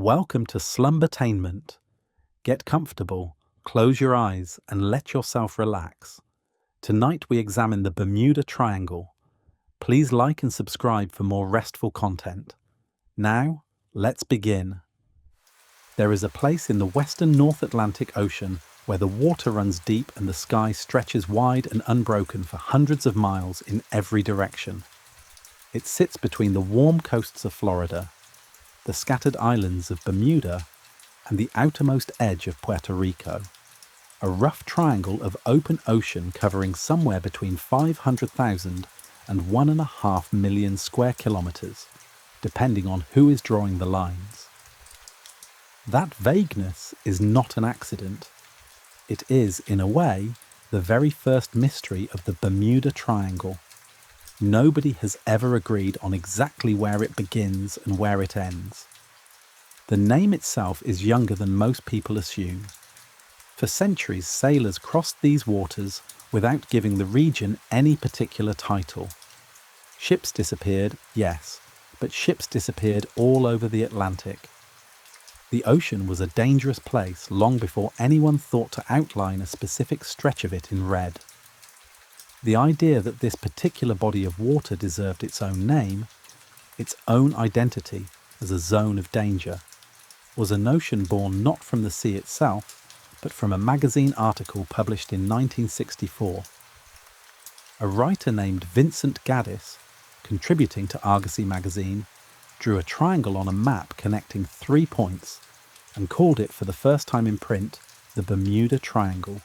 Welcome to Slumbertainment. Get comfortable, close your eyes, and let yourself relax. Tonight we examine the Bermuda Triangle. Please like and subscribe for more restful content. Now, let's begin. There is a place in the western North Atlantic Ocean where the water runs deep and the sky stretches wide and unbroken for hundreds of miles in every direction. It sits between the warm coasts of Florida, the scattered islands of Bermuda, and the outermost edge of Puerto Rico. A rough triangle of open ocean covering somewhere between 500,000 and 1.5 million square kilometers, depending on who is drawing the lines. That vagueness is not an accident. It is, in a way, the very first mystery of the Bermuda Triangle. Nobody has ever agreed on exactly where it begins and where it ends. The name itself is younger than most people assume. For centuries, sailors crossed these waters without giving the region any particular title. Ships disappeared, yes, but ships disappeared all over the Atlantic. The ocean was a dangerous place long before anyone thought to outline a specific stretch of it in red. The idea that this particular body of water deserved its own name, its own identity as a zone of danger, was a notion born not from the sea itself, but from a magazine article published in 1964. A writer named Vincent Gaddis, contributing to Argosy magazine, drew a triangle on a map connecting 3 points and called it for the first time in print the Bermuda Triangle.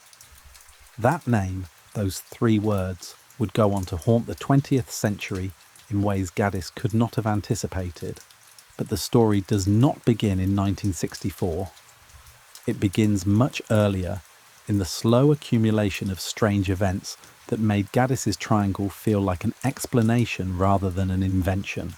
That name, those 3 words, would go on to haunt the 20th century in ways Gaddis could not have anticipated. But the story does not begin in 1964. It begins much earlier, in the slow accumulation of strange events that made Gaddis's triangle feel like an explanation rather than an invention.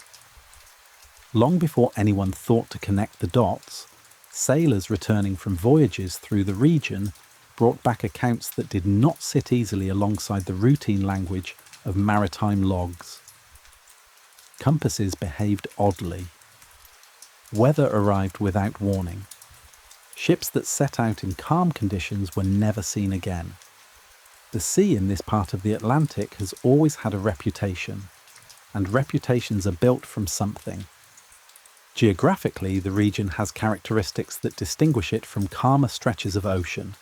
Long before anyone thought to connect the dots, sailors returning from voyages through the region brought back accounts that did not sit easily alongside the routine language of maritime logs. Compasses behaved oddly. Weather arrived without warning. Ships that set out in calm conditions were never seen again. The sea in this part of the Atlantic has always had a reputation, and reputations are built from something. Geographically, the region has characteristics that distinguish it from calmer stretches of ocean.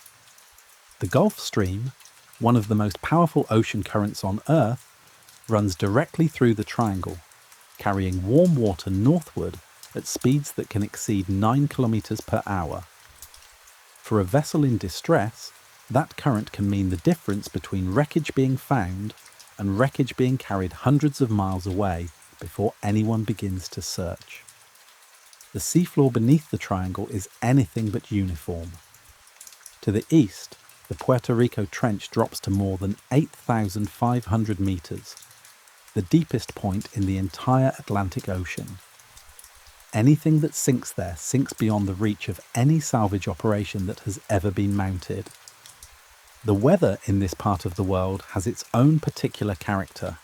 The Gulf Stream, one of the most powerful ocean currents on Earth, runs directly through the triangle, carrying warm water northward at speeds that can exceed 9 kilometers per hour. For a vessel in distress, that current can mean the difference between wreckage being found and wreckage being carried hundreds of miles away before anyone begins to search. The seafloor beneath the triangle is anything but uniform. To the east, the Puerto Rico Trench drops to more than 8,500 meters, the deepest point in the entire Atlantic Ocean. Anything that sinks there sinks beyond the reach of any salvage operation that has ever been mounted. The weather in this part of the world has its own particular character.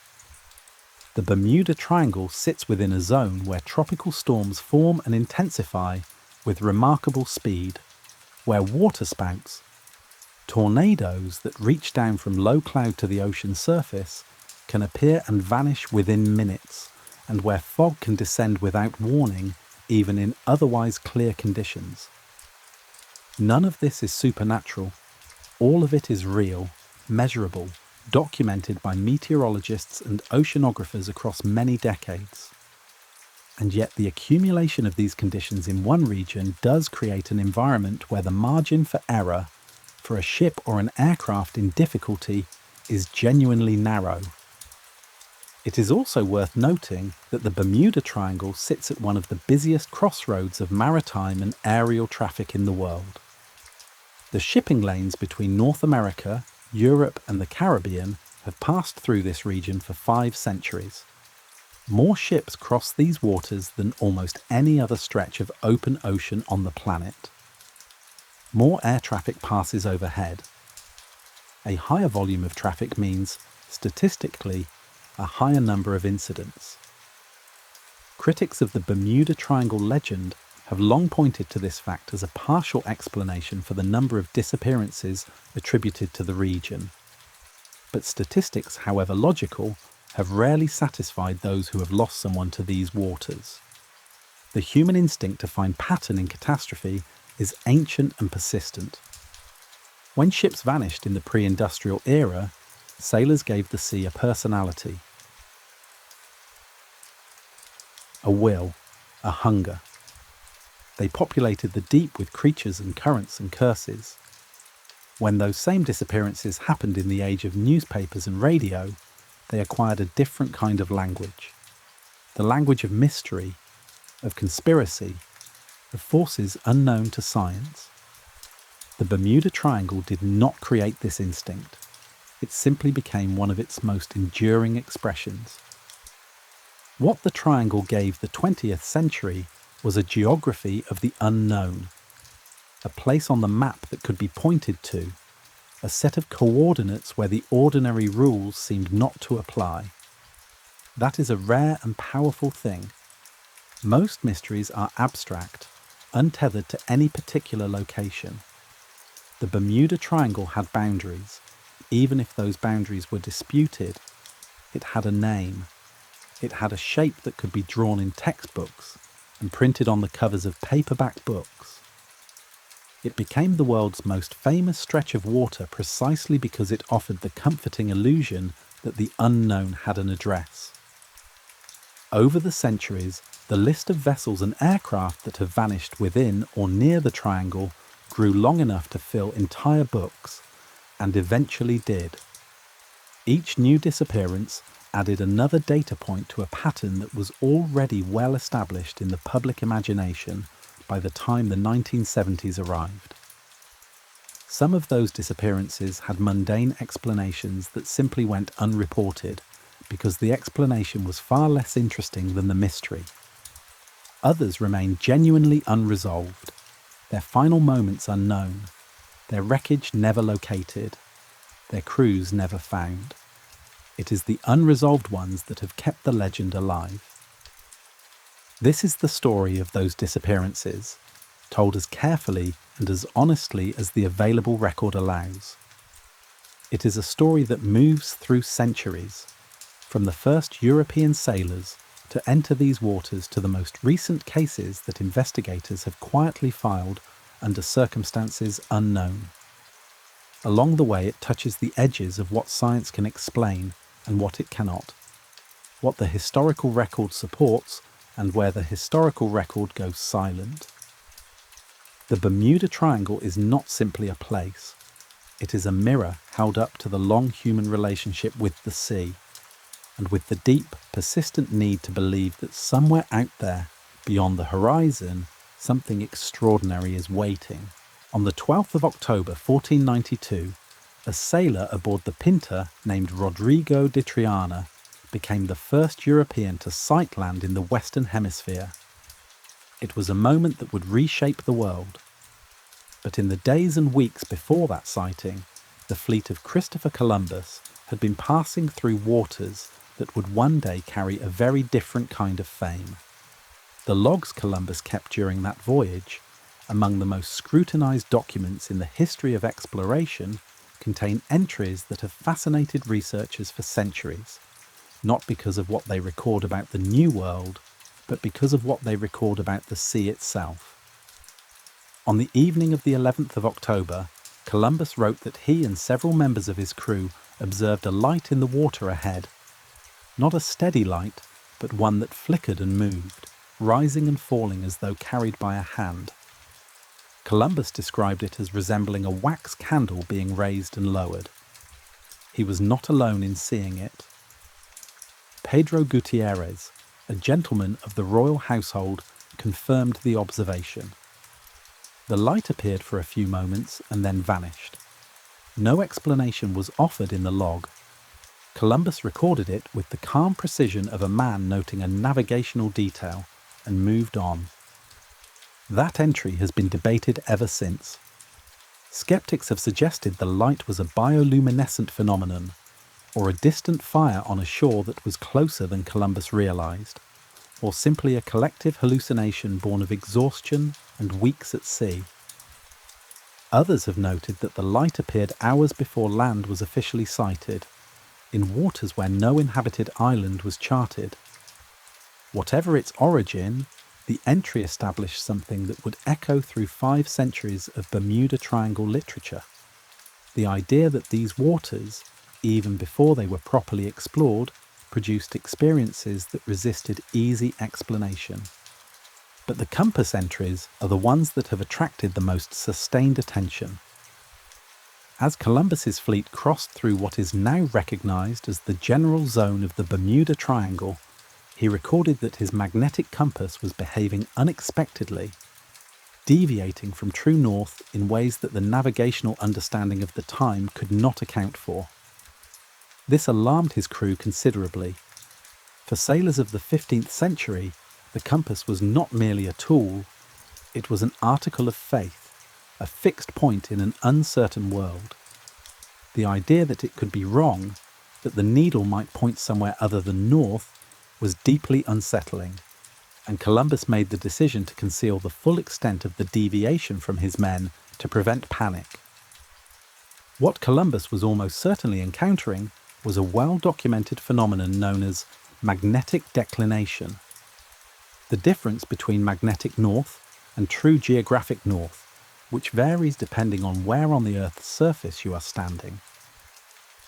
The Bermuda Triangle sits within a zone where tropical storms form and intensify with remarkable speed, where waterspouts, tornadoes that reach down from low cloud to the ocean surface, can appear and vanish within minutes, and where fog can descend without warning, even in otherwise clear conditions. None of this is supernatural. All of it is real, measurable, documented by meteorologists and oceanographers across many decades. And yet the accumulation of these conditions in one region does create an environment where the margin for error for a ship or an aircraft in difficulty is genuinely narrow. It is also worth noting that the Bermuda Triangle sits at one of the busiest crossroads of maritime and aerial traffic in the world. The shipping lanes between North America, Europe, and the Caribbean have passed through this region for 5 centuries. More ships cross these waters than almost any other stretch of open ocean on the planet. More air traffic passes overhead. A higher volume of traffic means, statistically, a higher number of incidents. Critics of the Bermuda Triangle legend have long pointed to this fact as a partial explanation for the number of disappearances attributed to the region. But statistics, however logical, have rarely satisfied those who have lost someone to these waters. The human instinct to find pattern in catastrophe is ancient and persistent. When ships vanished in the pre-industrial era, sailors gave the sea a personality, a will, a hunger. They populated the deep with creatures and currents and curses. When those same disappearances happened in the age of newspapers and radio, they acquired a different kind of language. The language of mystery, of conspiracy, of forces unknown to science. The Bermuda Triangle did not create this instinct. It simply became one of its most enduring expressions. What the triangle gave the 20th century was a geography of the unknown, a place on the map that could be pointed to, a set of coordinates where the ordinary rules seemed not to apply. That is a rare and powerful thing. Most mysteries are abstract, untethered to any particular location. The Bermuda Triangle had boundaries, even if those boundaries were disputed. It had a name. It had a shape that could be drawn in textbooks and printed on the covers of paperback books. It became the world's most famous stretch of water precisely because it offered the comforting illusion that the unknown had an address. Over the centuries, the list of vessels and aircraft that have vanished within or near the triangle grew long enough to fill entire books, and eventually did. Each new disappearance added another data point to a pattern that was already well established in the public imagination by the time the 1970s arrived. Some of those disappearances had mundane explanations that simply went unreported because the explanation was far less interesting than the mystery. Others remained genuinely unresolved, their final moments unknown, their wreckage never located, their crews never found. It is the unresolved ones that have kept the legend alive. This is the story of those disappearances, told as carefully and as honestly as the available record allows. It is a story that moves through centuries, from the first European sailors to enter these waters to the most recent cases that investigators have quietly filed under circumstances unknown. Along the way, it touches the edges of what science can explain and what it cannot, what the historical record supports and where the historical record goes silent. The Bermuda Triangle is not simply a place. It is a mirror held up to the long human relationship with the sea, and with the deep, persistent need to believe that somewhere out there, beyond the horizon, something extraordinary is waiting. On the 12th of October 1492, a sailor aboard the Pinta named Rodrigo de Triana became the first European to sight land in the Western Hemisphere. It was a moment that would reshape the world. But in the days and weeks before that sighting, the fleet of Christopher Columbus had been passing through waters that would one day carry a very different kind of fame. The logs Columbus kept during that voyage, among the most scrutinized documents in the history of exploration, contain entries that have fascinated researchers for centuries, not because of what they record about the New World, but because of what they record about the sea itself. On the evening of the 11th of October, Columbus wrote that he and several members of his crew observed a light in the water ahead. Not a steady light, but one that flickered and moved, rising and falling as though carried by a hand. Columbus described it as resembling a wax candle being raised and lowered. He was not alone in seeing it. Pedro Gutierrez, a gentleman of the royal household, confirmed the observation. The light appeared for a few moments and then vanished. No explanation was offered in the log. Columbus recorded it with the calm precision of a man noting a navigational detail and moved on. That entry has been debated ever since. Skeptics have suggested the light was a bioluminescent phenomenon, or a distant fire on a shore that was closer than Columbus realized, or simply a collective hallucination born of exhaustion and weeks at sea. Others have noted that the light appeared hours before land was officially sighted, in waters where no inhabited island was charted. Whatever its origin, the entry established something that would echo through 5 centuries of Bermuda Triangle literature. The idea that these waters, even before they were properly explored, produced experiences that resisted easy explanation. But the compass entries are the ones that have attracted the most sustained attention. As Columbus's fleet crossed through what is now recognised as the general zone of the Bermuda Triangle, he recorded that his magnetic compass was behaving unexpectedly, deviating from true north in ways that the navigational understanding of the time could not account for. This alarmed his crew considerably. For sailors of the 15th century, the compass was not merely a tool, it was an article of faith, a fixed point in an uncertain world. The idea that it could be wrong, that the needle might point somewhere other than north, was deeply unsettling, and Columbus made the decision to conceal the full extent of the deviation from his men to prevent panic. What Columbus was almost certainly encountering was a well-documented phenomenon known as magnetic declination. The difference between magnetic north and true geographic north, which varies depending on where on the Earth's surface you are standing.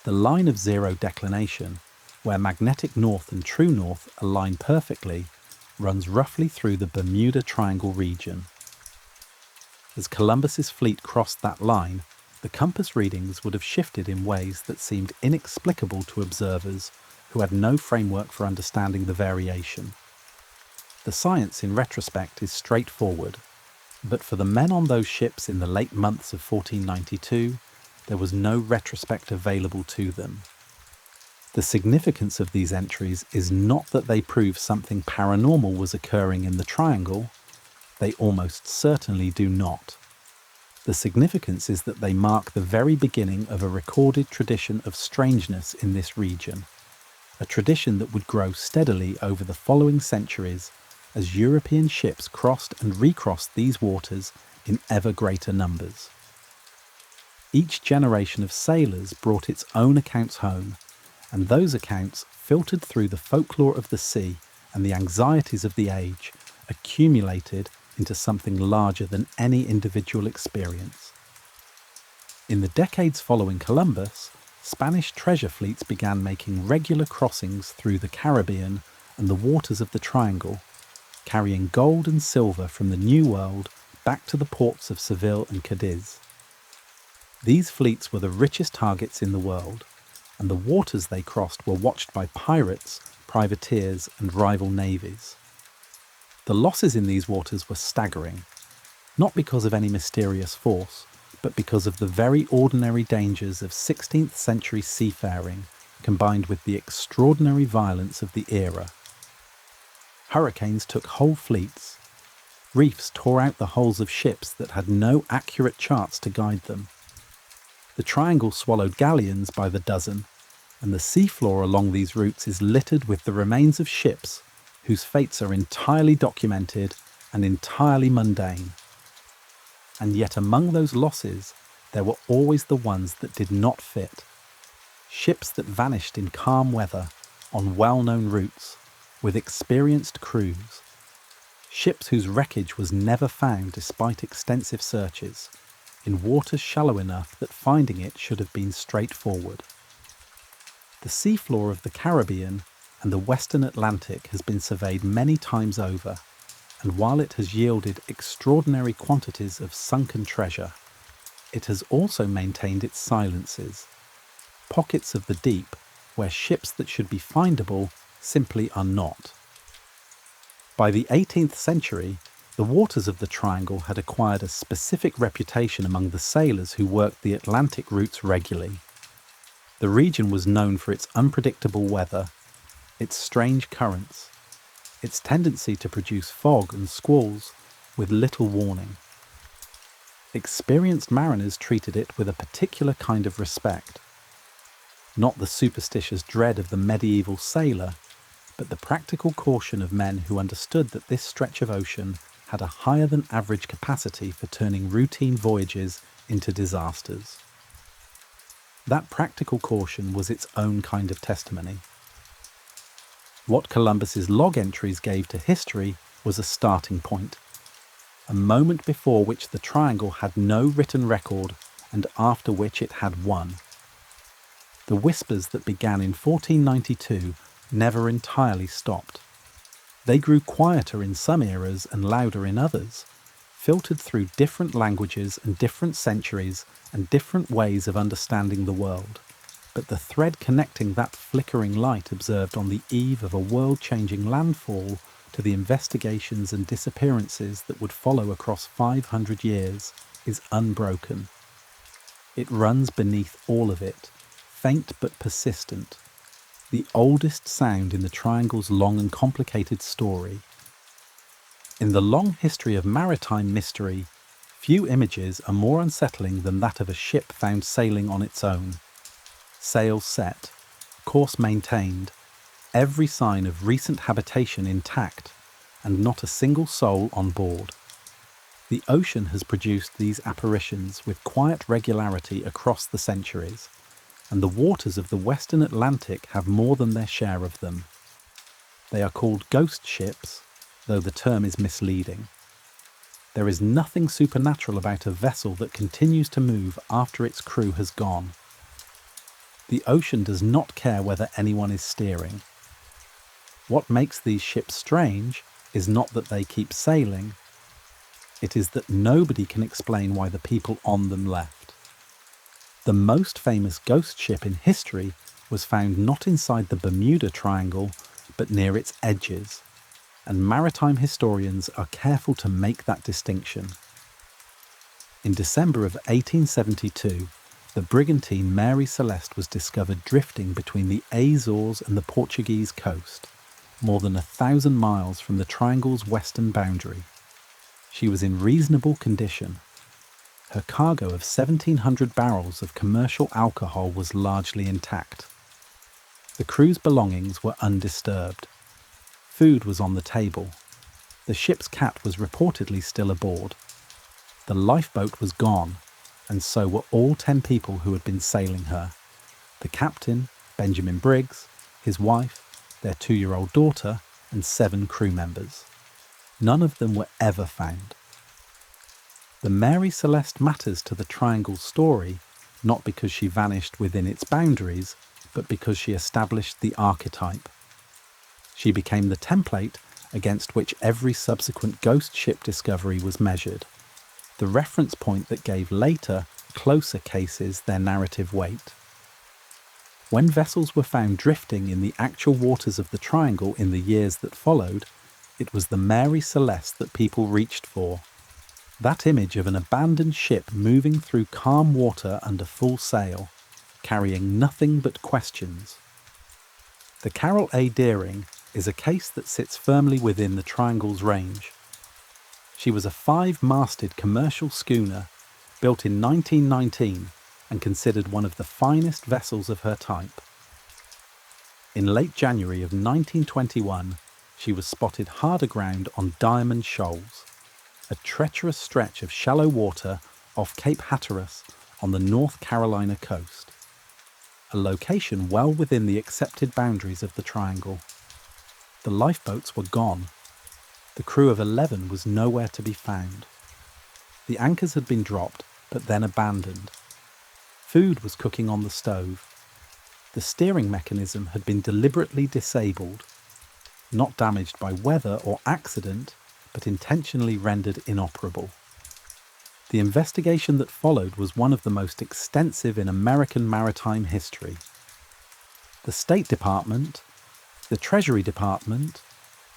The line of zero declination, where magnetic north and true north align perfectly, runs roughly through the Bermuda Triangle region. As Columbus's fleet crossed that line, the compass readings would have shifted in ways that seemed inexplicable to observers who had no framework for understanding the variation. The science in retrospect is straightforward, but for the men on those ships in the late months of 1492, there was no retrospect available to them. The significance of these entries is not that they prove something paranormal was occurring in the triangle. They almost certainly do not. The significance is that they mark the very beginning of a recorded tradition of strangeness in this region, a tradition that would grow steadily over the following centuries as European ships crossed and recrossed these waters in ever greater numbers. Each generation of sailors brought its own accounts home, and those accounts, filtered through the folklore of the sea and the anxieties of the age, accumulated into something larger than any individual experience. In the decades following Columbus, Spanish treasure fleets began making regular crossings through the Caribbean and the waters of the Triangle, carrying gold and silver from the New World back to the ports of Seville and Cadiz. These fleets were the richest targets in the world, and the waters they crossed were watched by pirates, privateers, and rival navies. The losses in these waters were staggering, not because of any mysterious force, but because of the very ordinary dangers of 16th century seafaring, combined with the extraordinary violence of the era. Hurricanes took whole fleets. Reefs tore out the hulls of ships that had no accurate charts to guide them. The Triangle swallowed galleons by the dozen, and the seafloor along these routes is littered with the remains of ships whose fates are entirely documented and entirely mundane. And yet among those losses, there were always the ones that did not fit. Ships that vanished in calm weather, on well-known routes, with experienced crews. Ships whose wreckage was never found despite extensive searches, in waters shallow enough that finding it should have been straightforward. The seafloor of the Caribbean and the Western Atlantic has been surveyed many times over, and while it has yielded extraordinary quantities of sunken treasure, it has also maintained its silences, pockets of the deep where ships that should be findable simply are not. By the 18th century, the waters of the Triangle had acquired a specific reputation among the sailors who worked the Atlantic routes regularly. The region was known for its unpredictable weather, its strange currents, its tendency to produce fog and squalls with little warning. Experienced mariners treated it with a particular kind of respect. Not the superstitious dread of the medieval sailor, but the practical caution of men who understood that this stretch of ocean had a higher than average capacity for turning routine voyages into disasters. That practical caution was its own kind of testimony. What Columbus's log entries gave to history was a starting point, a moment before which the triangle had no written record and after which it had one. The whispers that began in 1492 never entirely stopped. They grew quieter in some eras and louder in others, filtered through different languages and different centuries and different ways of understanding the world. But the thread connecting that flickering light observed on the eve of a world-changing landfall to the investigations and disappearances that would follow across 500 years is unbroken. It runs beneath all of it, faint but persistent, the oldest sound in the triangle's long and complicated story. In the long history of maritime mystery, few images are more unsettling than that of a ship found sailing on its own. Sails set, course maintained, every sign of recent habitation intact, and not a single soul on board. The ocean has produced these apparitions with quiet regularity across the centuries, and the waters of the Western Atlantic have more than their share of them. They are called ghost ships, though the term is misleading. There is nothing supernatural about a vessel that continues to move after its crew has gone. The ocean does not care whether anyone is steering. What makes these ships strange is not that they keep sailing, it is that nobody can explain why the people on them left. The most famous ghost ship in history was found not inside the Bermuda Triangle, but near its edges, and maritime historians are careful to make that distinction. In December of 1872, the brigantine Mary Celeste was discovered drifting between the Azores and the Portuguese coast, more than 1,000 miles from the triangle's western boundary. She was in reasonable condition. Her cargo of 1,700 barrels of commercial alcohol was largely intact. The crew's belongings were undisturbed. Food was on the table. The ship's cat was reportedly still aboard. The lifeboat was gone, and so were all 10 people who had been sailing her. The captain, Benjamin Briggs, his wife, their 2-year-old daughter, and 7 crew members. None of them were ever found. The Mary Celeste matters to the Triangle's story, not because she vanished within its boundaries, but because she established the archetype. She became the template against which every subsequent ghost ship discovery was measured, the reference point that gave later, closer cases their narrative weight. When vessels were found drifting in the actual waters of the Triangle in the years that followed, it was the Mary Celeste that people reached for. That image of an abandoned ship moving through calm water under full sail, carrying nothing but questions. The Carol A. Deering is a case that sits firmly within the Triangle's range. She was a 5-masted commercial schooner built in 1919 and considered one of the finest vessels of her type. In late January of 1921, she was spotted hard aground on Diamond Shoals, a treacherous stretch of shallow water off Cape Hatteras on the North Carolina coast, a location well within the accepted boundaries of the Triangle. The lifeboats were gone. The crew of 11 was nowhere to be found. The anchors had been dropped, but then abandoned. Food was cooking on the stove. The steering mechanism had been deliberately disabled, not damaged by weather or accident, but intentionally rendered inoperable. The investigation that followed was one of the most extensive in American maritime history. The State Department, the Treasury Department,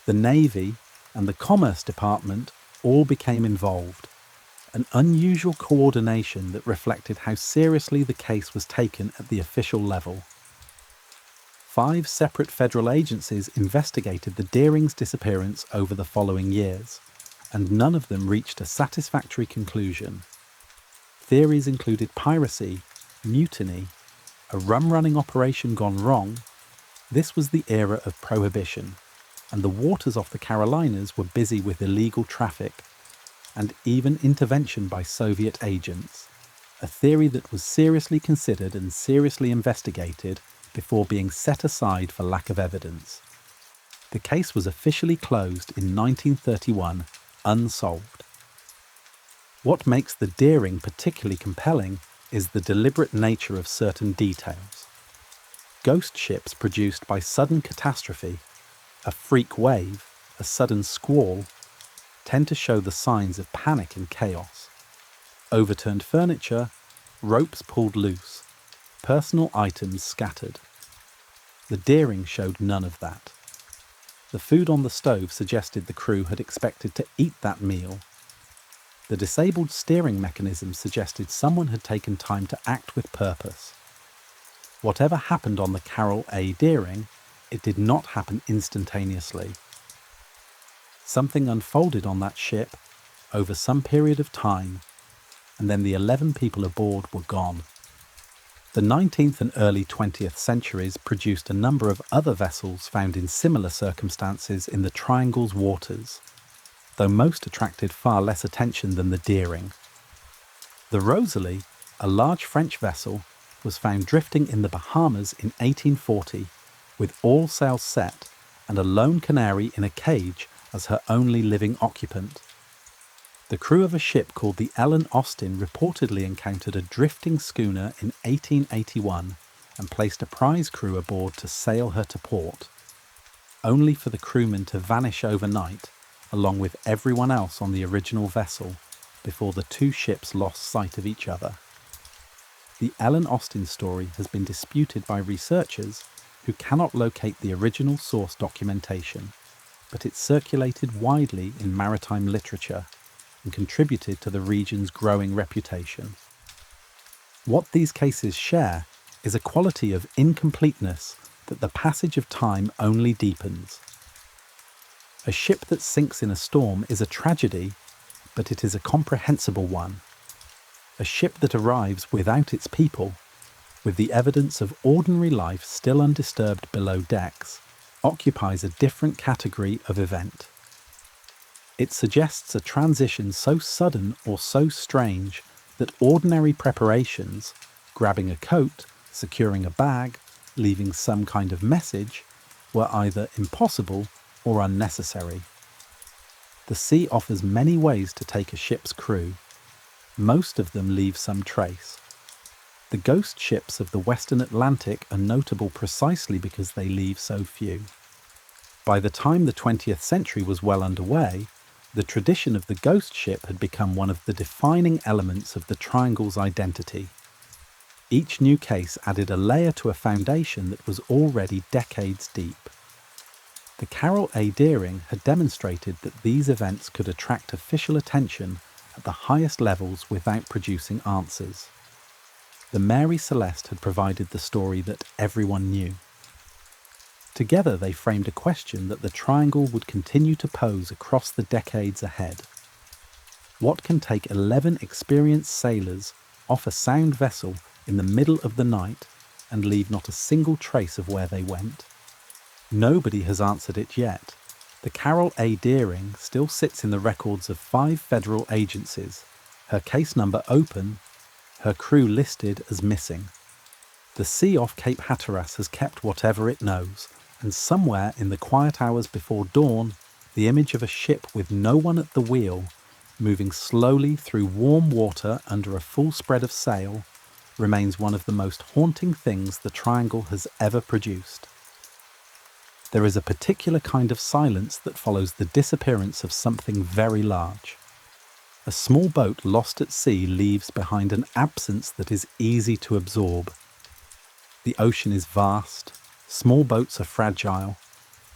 the Navy, and the Commerce Department all became involved, an unusual coordination that reflected how seriously the case was taken at the official level. 5 separate federal agencies investigated the Deering's disappearance over the following years, and none of them reached a satisfactory conclusion. Theories included piracy, mutiny, a rum-running operation gone wrong, This was the era of prohibition, and the waters off the Carolinas were busy with illegal traffic and even intervention by Soviet agents, a theory that was seriously considered and seriously investigated before being set aside for lack of evidence. The case was officially closed in 1931, unsolved. What makes the Deering particularly compelling is the deliberate nature of certain details. Ghost ships produced by sudden catastrophe, a freak wave, a sudden squall, tend to show the signs of panic and chaos. Overturned furniture, ropes pulled loose, personal items scattered. The Deering showed none of that. The food on the stove suggested the crew had expected to eat that meal. The disabled steering mechanism suggested someone had taken time to act with purpose. Whatever happened on the Carol A. Deering, it did not happen instantaneously. Something unfolded on that ship over some period of time, and then the 11 people aboard were gone. The 19th and early 20th centuries produced a number of other vessels found in similar circumstances in the Triangle's waters, though most attracted far less attention than the Deering. The Rosalie, a large French vessel, was found drifting in the Bahamas in 1840, with all sails set and a lone canary in a cage as her only living occupant. The crew of a ship called the Ellen Austin reportedly encountered a drifting schooner in 1881 and placed a prize crew aboard to sail her to port, only for the crewmen to vanish overnight, along with everyone else on the original vessel, before the two ships lost sight of each other. The Ellen Austin story has been disputed by researchers who cannot locate the original source documentation, but it circulated widely in maritime literature and contributed to the region's growing reputation. What these cases share is a quality of incompleteness that the passage of time only deepens. A ship that sinks in a storm is a tragedy, but it is a comprehensible one. A ship that arrives without its people, with the evidence of ordinary life still undisturbed below decks, occupies a different category of event. It suggests a transition so sudden or so strange that ordinary preparations, grabbing a coat, securing a bag, leaving some kind of message, were either impossible or unnecessary. The sea offers many ways to take a ship's crew. Most of them leave some trace. The ghost ships of the Western Atlantic are notable precisely because they leave so few. By the time the 20th century was well underway, the tradition of the ghost ship had become one of the defining elements of the Triangle's identity. Each new case added a layer to a foundation that was already decades deep. The Carol A. Deering had demonstrated that these events could attract official attention at the highest levels without producing answers. The Mary Celeste had provided the story that everyone knew. Together they framed a question that the Triangle would continue to pose across the decades ahead. What can take 11 experienced sailors off a sound vessel in the middle of the night and leave not a single trace of where they went? Nobody has answered it yet. The Carol A. Deering still sits in the records of 5 federal agencies, her case number open, her crew listed as missing. The sea off Cape Hatteras has kept whatever it knows, and somewhere in the quiet hours before dawn, the image of a ship with no one at the wheel, moving slowly through warm water under a full spread of sail, remains one of the most haunting things the Triangle has ever produced. There is a particular kind of silence that follows the disappearance of something very large. A small boat lost at sea leaves behind an absence that is easy to absorb. The ocean is vast, small boats are fragile,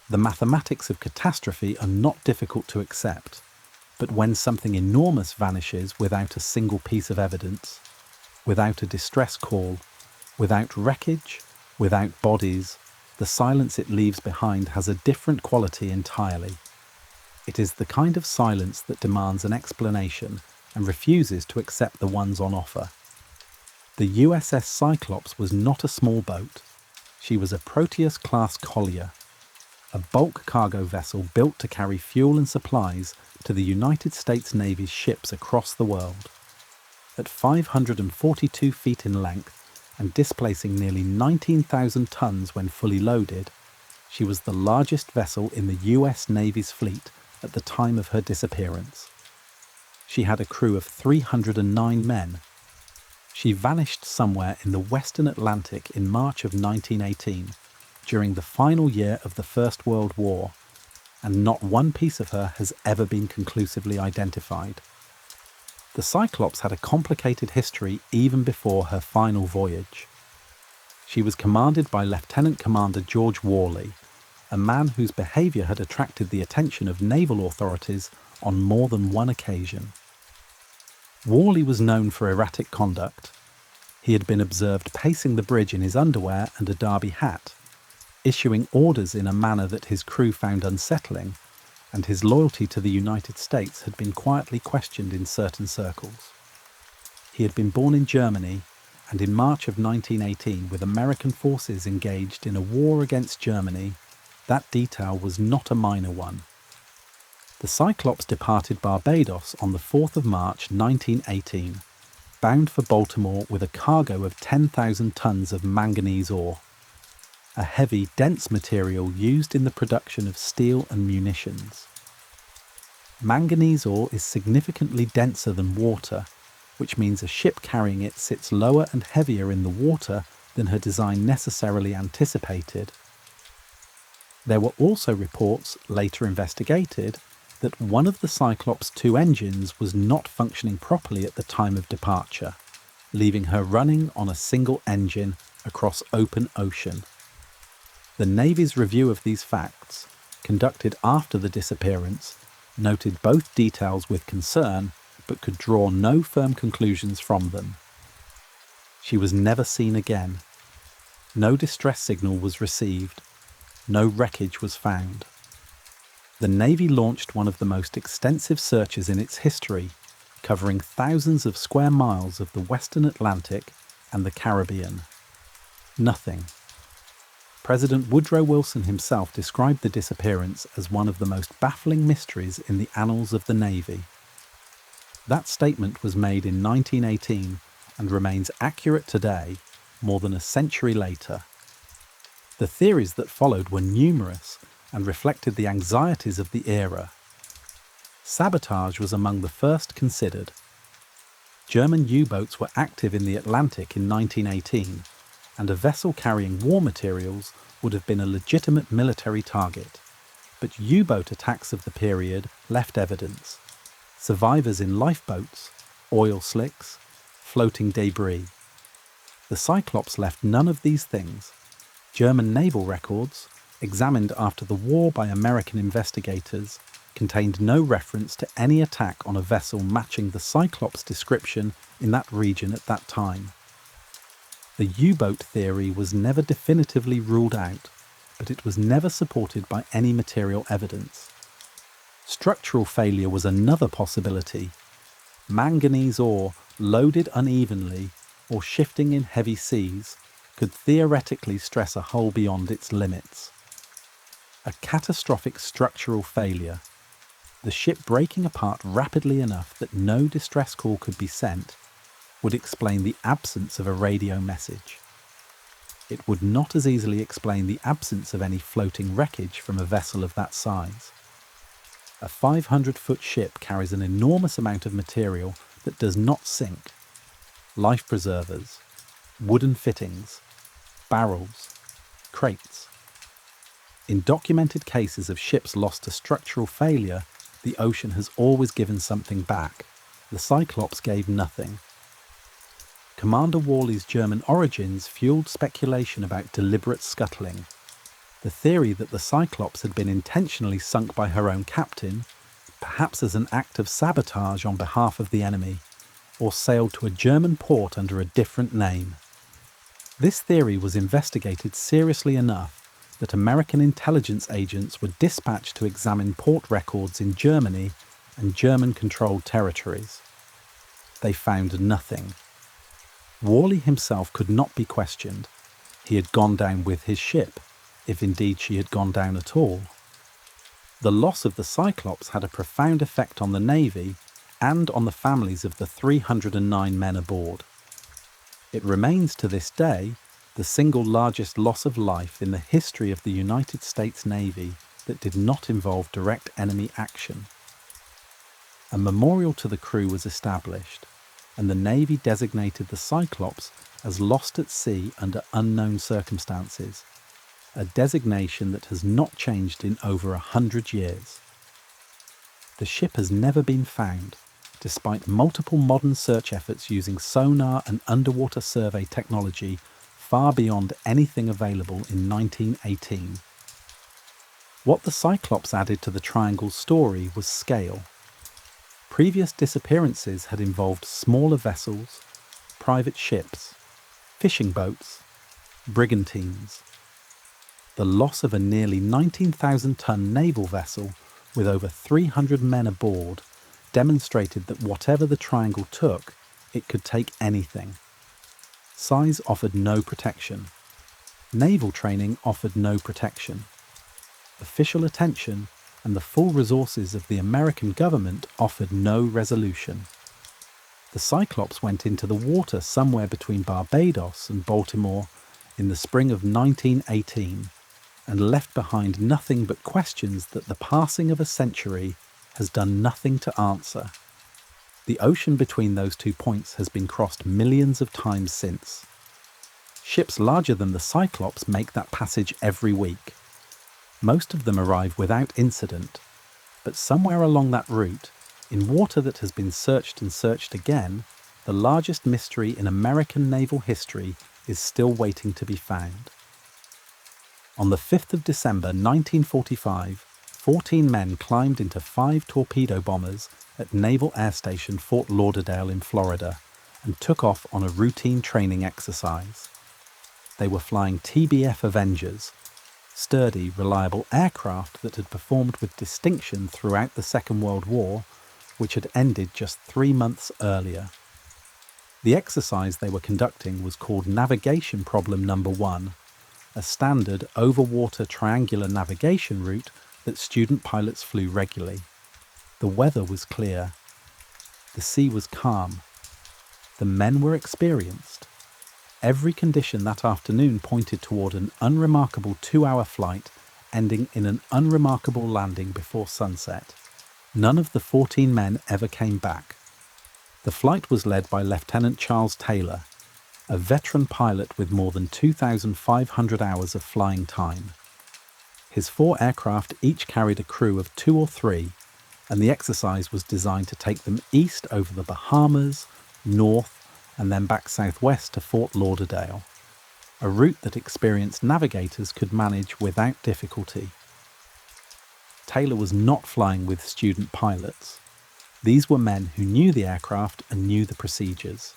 the mathematics of catastrophe are not difficult to accept, but when something enormous vanishes without a single piece of evidence, without a distress call, without wreckage, without bodies, the silence it leaves behind has a different quality entirely. It is the kind of silence that demands an explanation and refuses to accept the ones on offer. The USS Cyclops was not a small boat. She was a Proteus-class collier, a bulk cargo vessel built to carry fuel and supplies to the United States Navy's ships across the world. At 542 feet in length and displacing nearly 19,000 tons when fully loaded, she was the largest vessel in the US Navy's fleet at the time of her disappearance. She had a crew of 309 men. She vanished somewhere in the Western Atlantic in March of 1918, during the final year of the First World War, and not one piece of her has ever been conclusively identified. The Cyclops had a complicated history even before her final voyage. She was commanded by Lieutenant Commander George Worley, a man whose behaviour had attracted the attention of naval authorities on more than one occasion. Worley was known for erratic conduct. He had been observed pacing the bridge in his underwear and a derby hat, issuing orders in a manner that his crew found unsettling, and his loyalty to the United States had been quietly questioned in certain circles. He had been born in Germany, and in March of 1918, with American forces engaged in a war against Germany, that detail was not a minor one. The Cyclops departed Barbados on the 4th of March 1918, bound for Baltimore with a cargo of 10,000 tons of manganese ore, a heavy, dense material used in the production of steel and munitions. Manganese ore is significantly denser than water, which means a ship carrying it sits lower and heavier in the water than her design necessarily anticipated. There were also reports, later investigated, that one of the Cyclops' two engines was not functioning properly at the time of departure, leaving her running on a single engine across open ocean. The Navy's review of these facts, conducted after the disappearance, noted both details with concern, but could draw no firm conclusions from them. She was never seen again. No distress signal was received. No wreckage was found. The Navy launched one of the most extensive searches in its history, covering thousands of square miles of the Western Atlantic and the Caribbean. Nothing. President Woodrow Wilson himself described the disappearance as one of the most baffling mysteries in the annals of the Navy. That statement was made in 1918 and remains accurate today, more than a century later. The theories that followed were numerous and reflected the anxieties of the era. Sabotage was among the first considered. German U-boats were active in the Atlantic in 1918, and a vessel carrying war materials would have been a legitimate military target. But U-boat attacks of the period left evidence. Survivors in lifeboats, oil slicks, floating debris. The Cyclops left none of these things. German naval records, examined after the war by American investigators, contained no reference to any attack on a vessel matching the Cyclops' description in that region at that time. The U-boat theory was never definitively ruled out, but it was never supported by any material evidence. Structural failure was another possibility. Manganese ore, loaded unevenly or shifting in heavy seas, could theoretically stress a hull beyond its limits. A catastrophic structural failure, the ship breaking apart rapidly enough that no distress call could be sent, would explain the absence of a radio message. It would not as easily explain the absence of any floating wreckage from a vessel of that size. A 500-foot ship carries an enormous amount of material that does not sink. Life preservers, wooden fittings, barrels, crates. In documented cases of ships lost to structural failure, the ocean has always given something back. The Cyclops gave nothing. Commander Worley's German origins fueled speculation about deliberate scuttling. The theory that the Cyclops had been intentionally sunk by her own captain, perhaps as an act of sabotage on behalf of the enemy, or sailed to a German port under a different name. This theory was investigated seriously enough that American intelligence agents were dispatched to examine port records in Germany and German-controlled territories. They found nothing. Worley himself could not be questioned. He had gone down with his ship, if indeed she had gone down at all. The loss of the Cyclops had a profound effect on the Navy and on the families of the 309 men aboard. It remains to this day the single largest loss of life in the history of the United States Navy that did not involve direct enemy action. A memorial to the crew was established, and the Navy designated the Cyclops as lost at sea under unknown circumstances, a designation that has not changed in over 100 years. The ship has never been found, despite multiple modern search efforts using sonar and underwater survey technology far beyond anything available in 1918. What the Cyclops added to the Triangle's story was scale. Previous disappearances had involved smaller vessels, private ships, fishing boats, brigantines. The loss of a nearly 19,000-ton naval vessel with over 300 men aboard demonstrated that whatever the Triangle took, it could take anything. Size offered no protection. Naval training offered no protection. Official attention and the full resources of the American government offered no resolution. The Cyclops went into the water somewhere between Barbados and Baltimore in the spring of 1918 and left behind nothing but questions that the passing of a century has done nothing to answer. The ocean between those two points has been crossed millions of times since. Ships larger than the Cyclops make that passage every week. Most of them arrive without incident, but somewhere along that route, in water that has been searched and searched again, the largest mystery in American naval history is still waiting to be found. On the 5th of December 1945, 14 men climbed into 5 torpedo bombers at Naval Air Station Fort Lauderdale in Florida and took off on a routine training exercise. They were flying TBF Avengers, sturdy, reliable aircraft that had performed with distinction throughout the Second World War, which had ended just 3 months earlier. The exercise they were conducting was called Navigation Problem Number 1, a standard over-water triangular navigation route that student pilots flew regularly. The weather was clear. The sea was calm. The men were experienced. Every condition that afternoon pointed toward an unremarkable 2-hour flight ending in an unremarkable landing before sunset. None of the 14 men ever came back. The flight was led by Lieutenant Charles Taylor, a veteran pilot with more than 2,500 hours of flying time. His 4 aircraft each carried a crew of 2 or 3, and the exercise was designed to take them east over the Bahamas, north, and then back southwest to Fort Lauderdale, a route that experienced navigators could manage without difficulty. Taylor was not flying with student pilots. These were men who knew the aircraft and knew the procedures.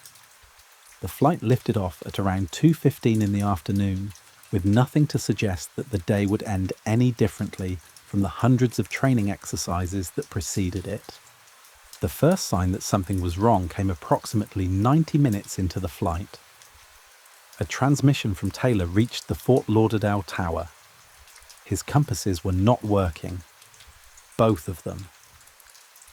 The flight lifted off at around 2:15 in the afternoon, with nothing to suggest that the day would end any differently from the hundreds of training exercises that preceded it. The first sign that something was wrong came approximately 90 minutes into the flight. A transmission from Taylor reached the Fort Lauderdale tower. His compasses were not working. Both of them.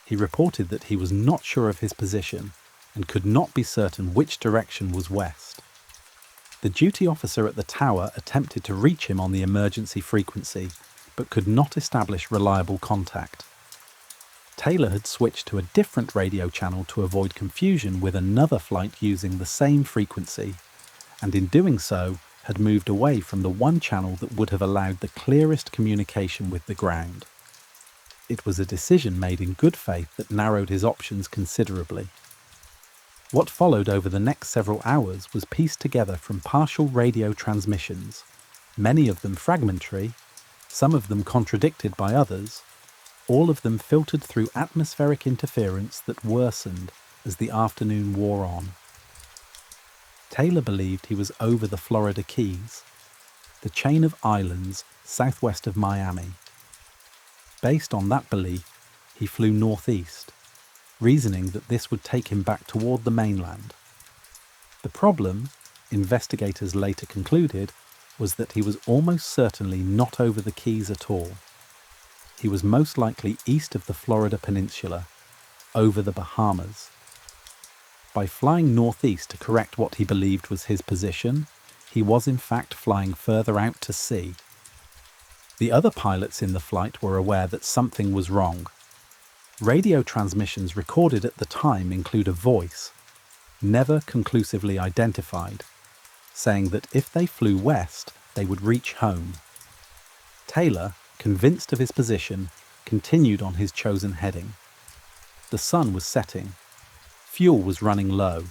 He reported that he was not sure of his position and could not be certain which direction was west. The duty officer at the tower attempted to reach him on the emergency frequency, but could not establish reliable contact. Taylor had switched to a different radio channel to avoid confusion with another flight using the same frequency, and in doing so had moved away from the one channel that would have allowed the clearest communication with the ground. It was a decision made in good faith that narrowed his options considerably. What followed over the next several hours was pieced together from partial radio transmissions, many of them fragmentary, some of them contradicted by others, all of them filtered through atmospheric interference that worsened as the afternoon wore on. Taylor believed he was over the Florida Keys, the chain of islands southwest of Miami. Based on that belief, he flew northeast, reasoning that this would take him back toward the mainland. The problem, investigators later concluded, was that he was almost certainly not over the Keys at all. He was most likely east of the Florida Peninsula, over the Bahamas. By flying northeast to correct what he believed was his position, he was in fact flying further out to sea. The other pilots in the flight were aware that something was wrong. Radio transmissions recorded at the time include a voice, never conclusively identified, saying that if they flew west, they would reach home. Taylor, convinced of his position, continued on his chosen heading. The sun was setting. Fuel was running low.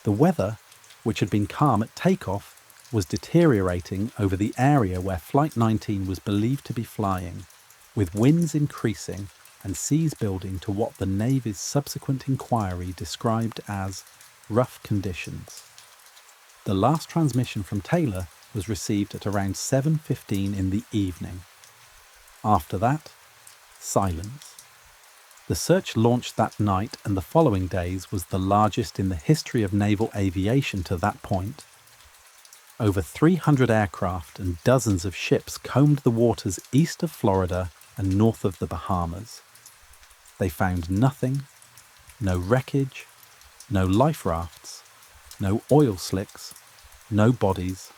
The weather, which had been calm at takeoff, was deteriorating over the area where Flight 19 was believed to be flying, with winds increasing and seas building to what the Navy's subsequent inquiry described as rough conditions. The last transmission from Taylor was received at around 7:15 in the evening. After that, silence. The search launched that night and the following days was the largest in the history of naval aviation to that point. Over 300 aircraft and dozens of ships combed the waters east of Florida and north of the Bahamas. They found nothing, no wreckage, no life rafts, no oil slicks, no bodies.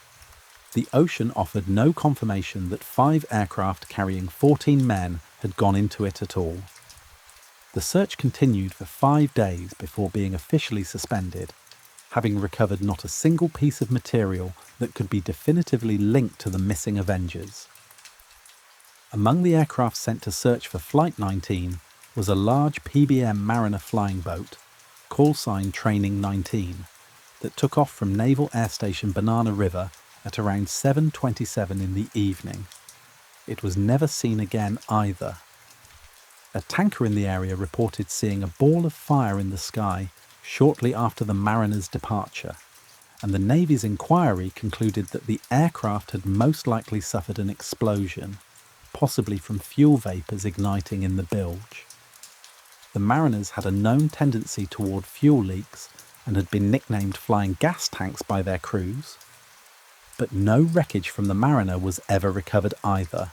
The ocean offered no confirmation that 5 aircraft carrying 14 men had gone into it at all. The search continued for 5 days before being officially suspended, having recovered not a single piece of material that could be definitively linked to the missing Avengers. Among the aircraft sent to search for Flight 19 was a large PBM Mariner flying boat, call sign Training 19, that took off from Naval Air Station Banana River at around 7:27 in the evening. It was never seen again either. A tanker in the area reported seeing a ball of fire in the sky shortly after the Mariner's departure, and the Navy's inquiry concluded that the aircraft had most likely suffered an explosion, possibly from fuel vapours igniting in the bilge. The Mariners had a known tendency toward fuel leaks and had been nicknamed flying gas tanks by their crews. But no wreckage from the Mariner was ever recovered either,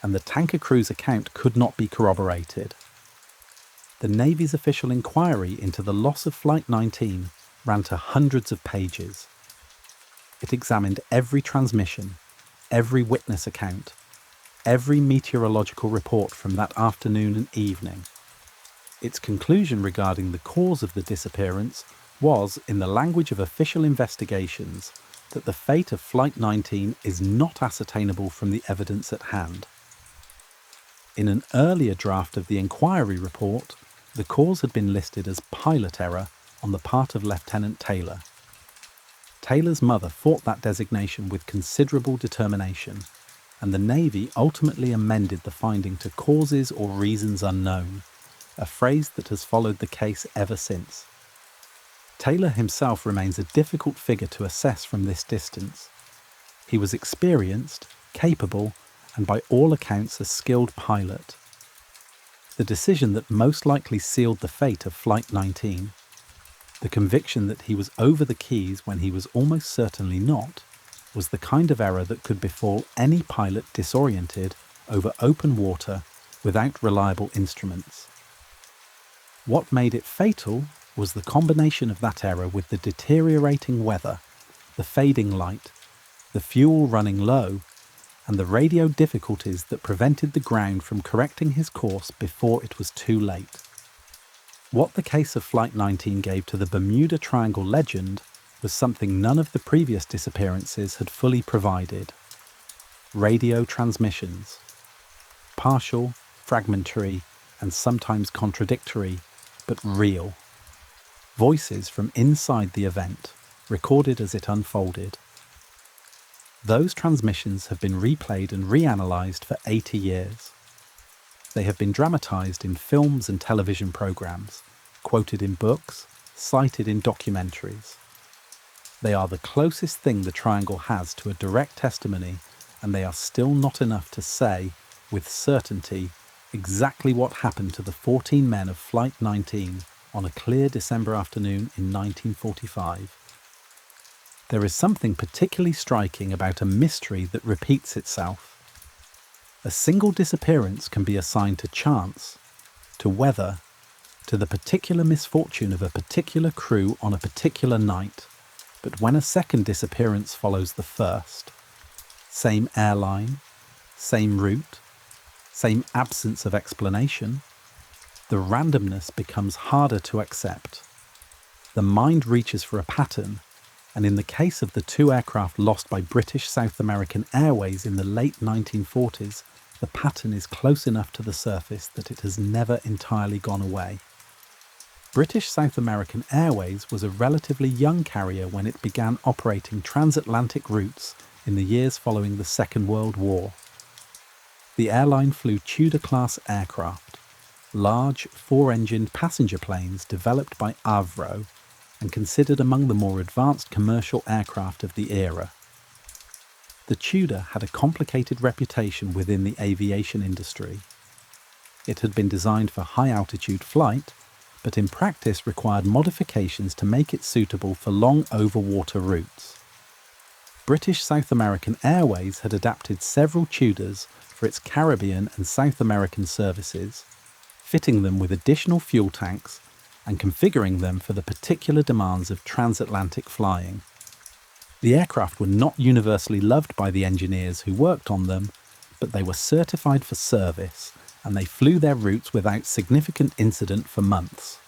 and the tanker crew's account could not be corroborated. The Navy's official inquiry into the loss of Flight 19 ran to hundreds of pages. It examined every transmission, every witness account, every meteorological report from that afternoon and evening. Its conclusion regarding the cause of the disappearance was, in the language of official investigations, that the fate of Flight 19 is not ascertainable from the evidence at hand. In an earlier draft of the inquiry report, the cause had been listed as pilot error on the part of Lieutenant Taylor. Taylor's mother fought that designation with considerable determination, and the Navy ultimately amended the finding to causes or reasons unknown, a phrase that has followed the case ever since. Taylor himself remains a difficult figure to assess from this distance. He was experienced, capable, and by all accounts a skilled pilot. The decision that most likely sealed the fate of Flight 19, the conviction that he was over the Keys when he was almost certainly not, was the kind of error that could befall any pilot disoriented over open water without reliable instruments. What made it fatal was the combination of that error with the deteriorating weather, the fading light, the fuel running low, and the radio difficulties that prevented the ground from correcting his course before it was too late. What the case of Flight 19 gave to the Bermuda Triangle legend was something none of the previous disappearances had fully provided. Radio transmissions. Partial, fragmentary, and sometimes contradictory, but real. Voices from inside the event, recorded as it unfolded. Those transmissions have been replayed and reanalyzed for 80 years. They have been dramatized in films and television programs, quoted in books, cited in documentaries. They are the closest thing the Triangle has to a direct testimony, and they are still not enough to say, with certainty, exactly what happened to the 14 men of Flight 19 on a clear December afternoon in 1945. There is something particularly striking about a mystery that repeats itself. A single disappearance can be assigned to chance, to weather, to the particular misfortune of a particular crew on a particular night, but when a second disappearance follows the first, same airline, same route, same absence of explanation, the randomness becomes harder to accept. The mind reaches for a pattern, and in the case of the two aircraft lost by British South American Airways in the late 1940s, the pattern is close enough to the surface that it has never entirely gone away. British South American Airways was a relatively young carrier when it began operating transatlantic routes in the years following the Second World War. The airline flew Tudor-class aircraft, large four-engined passenger planes developed by Avro and considered among the more advanced commercial aircraft of the era. The Tudor had a complicated reputation within the aviation industry. It had been designed for high-altitude flight, but in practice required modifications to make it suitable for long overwater routes. British South American Airways had adapted several Tudors for its Caribbean and South American services, fitting them with additional fuel tanks and configuring them for the particular demands of transatlantic flying. The aircraft were not universally loved by the engineers who worked on them, but they were certified for service, and they flew their routes without significant incident for months.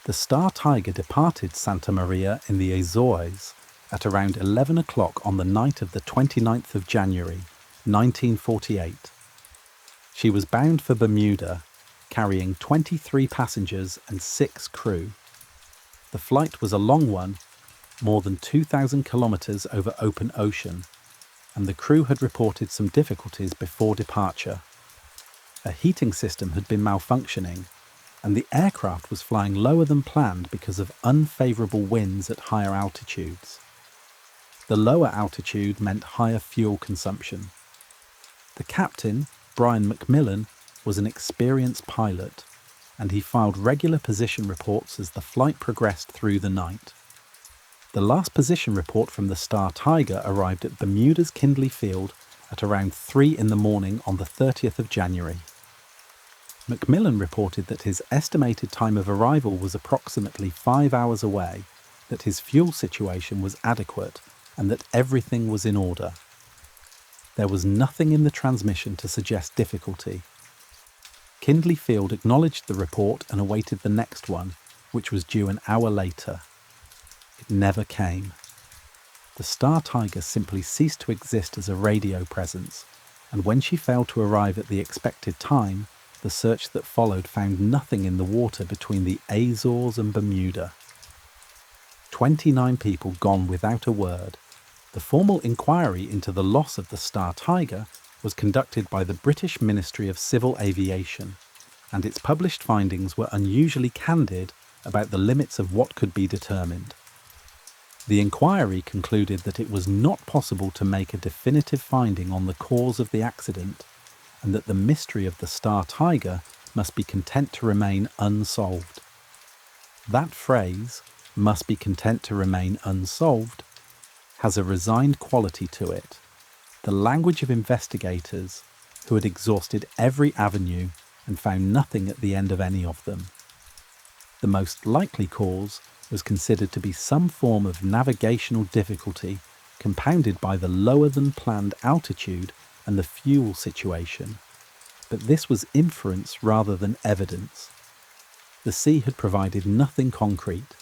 The Star Tiger departed Santa Maria in the Azores at around 11 o'clock on the night of the 29th of January, 1948. She was bound for Bermuda, carrying 23 passengers and 6 crew. The flight was a long one, more than 2,000 kilometres over open ocean, and the crew had reported some difficulties before departure. A heating system had been malfunctioning, and the aircraft was flying lower than planned because of unfavourable winds at higher altitudes. The lower altitude meant higher fuel consumption. The captain, Brian Macmillan, was an experienced pilot, and he filed regular position reports as the flight progressed through the night. The last position report from the Star Tiger arrived at Bermuda's Kindley Field at around 3 in the morning on the 30th of January. Macmillan reported that his estimated time of arrival was approximately 5 hours away, that his fuel situation was adequate, and that everything was in order. There was nothing in the transmission to suggest difficulty. Kindley Field acknowledged the report and awaited the next one, which was due an hour later. It never came. The Star Tiger simply ceased to exist as a radio presence, and when she failed to arrive at the expected time, the search that followed found nothing in the water between the Azores and Bermuda. 29 people gone without a word. The formal inquiry into the loss of the Star Tiger was conducted by the British Ministry of Civil Aviation, and its published findings were unusually candid about the limits of what could be determined. The inquiry concluded that it was not possible to make a definitive finding on the cause of the accident, and that the mystery of the Star Tiger must be content to remain unsolved. That phrase, must be content to remain unsolved, has a resigned quality to it, the language of investigators who had exhausted every avenue and found nothing at the end of any of them. The most likely cause was considered to be some form of navigational difficulty compounded by the lower-than-planned altitude and the fuel situation, but this was inference rather than evidence. The sea had provided nothing concrete.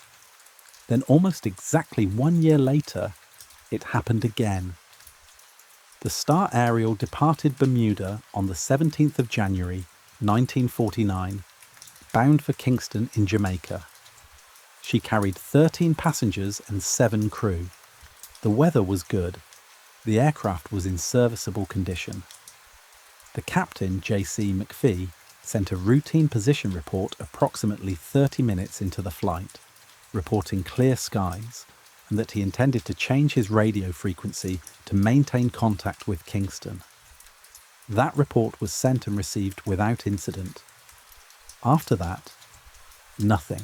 Then almost exactly 1 year later, it happened again. The Star Ariel departed Bermuda on the 17th of January, 1949, bound for Kingston in Jamaica. She carried 13 passengers and 7 crew. The weather was good. The aircraft was in serviceable condition. The captain, J.C. McPhee, sent a routine position report approximately 30 minutes into the flight, reporting clear skies, and that he intended to change his radio frequency to maintain contact with Kingston. That report was sent and received without incident. After that, nothing.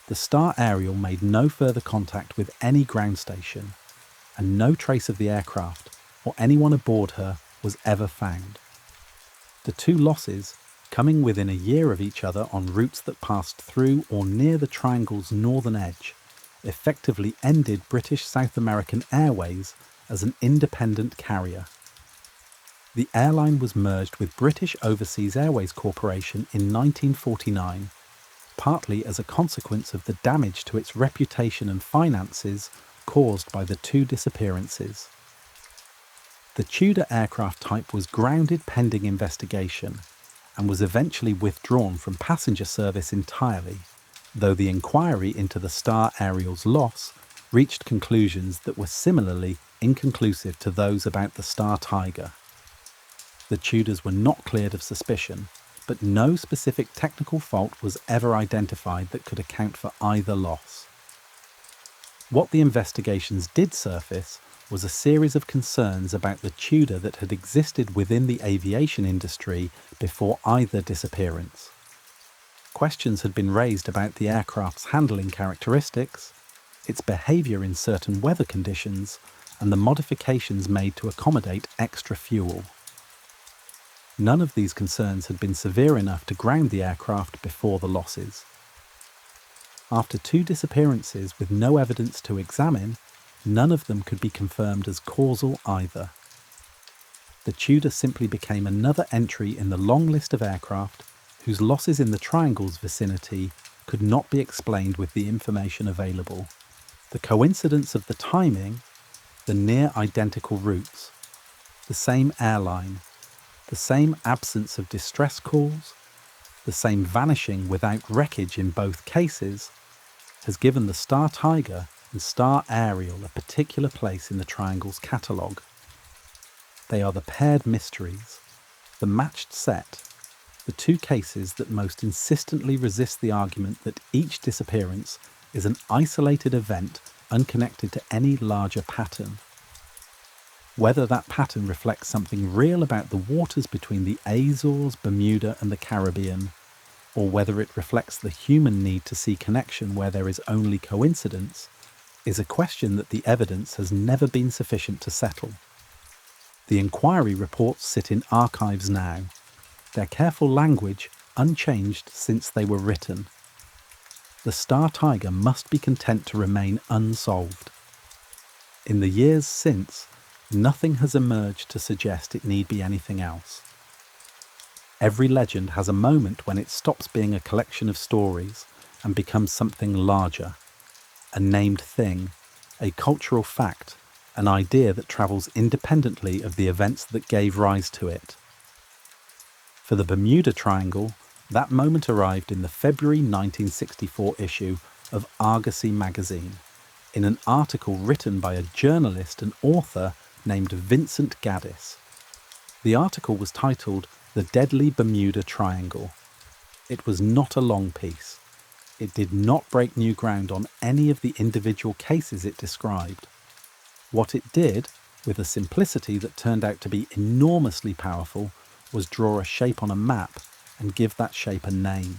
The star aerial made no further contact with any ground station, and no trace of the aircraft or anyone aboard her was ever found. The two losses, coming within a year of each other on routes that passed through or near the triangle's northern edge, effectively ended British South American Airways as an independent carrier. The airline was merged with British Overseas Airways Corporation in 1949, partly as a consequence of the damage to its reputation and finances caused by the two disappearances. The Tudor aircraft type was grounded pending investigation and was eventually withdrawn from passenger service entirely, though the inquiry into the Star Aerial's loss reached conclusions that were similarly inconclusive to those about the Star Tiger. The Tudors were not cleared of suspicion, but no specific technical fault was ever identified that could account for either loss. What the investigations did surface was a series of concerns about the Tudor that had existed within the aviation industry before either disappearance. Questions had been raised about the aircraft's handling characteristics, its behaviour in certain weather conditions, and the modifications made to accommodate extra fuel. None of these concerns had been severe enough to ground the aircraft before the losses. After two disappearances with no evidence to examine, none of them could be confirmed as causal either. The Tudor simply became another entry in the long list of aircraft whose losses in the Triangle's vicinity could not be explained with the information available. The coincidence of the timing, the near identical routes, the same airline, the same absence of distress calls, the same vanishing without wreckage in both cases, has given the Star Tiger and Star Aerial a particular place in the Triangle's catalogue. They are the paired mysteries, the matched set, the two cases that most insistently resist the argument that each disappearance is an isolated event unconnected to any larger pattern. Whether that pattern reflects something real about the waters between the Azores, Bermuda and the Caribbean, or whether it reflects the human need to see connection where there is only coincidence, is a question that the evidence has never been sufficient to settle. The inquiry reports sit in archives now, their careful language unchanged since they were written. The Star Tiger must be content to remain unsolved. In the years since, nothing has emerged to suggest it need be anything else. Every legend has a moment when it stops being a collection of stories and becomes something larger, a named thing, a cultural fact, an idea that travels independently of the events that gave rise to it. For the Bermuda Triangle, that moment arrived in the February 1964 issue of Argosy magazine, in an article written by a journalist and author named Vincent Gaddis. The article was titled "The Deadly Bermuda Triangle." It was not a long piece. It did not break new ground on any of the individual cases it described. What it did, with a simplicity that turned out to be enormously powerful, was draw a shape on a map and give that shape a name.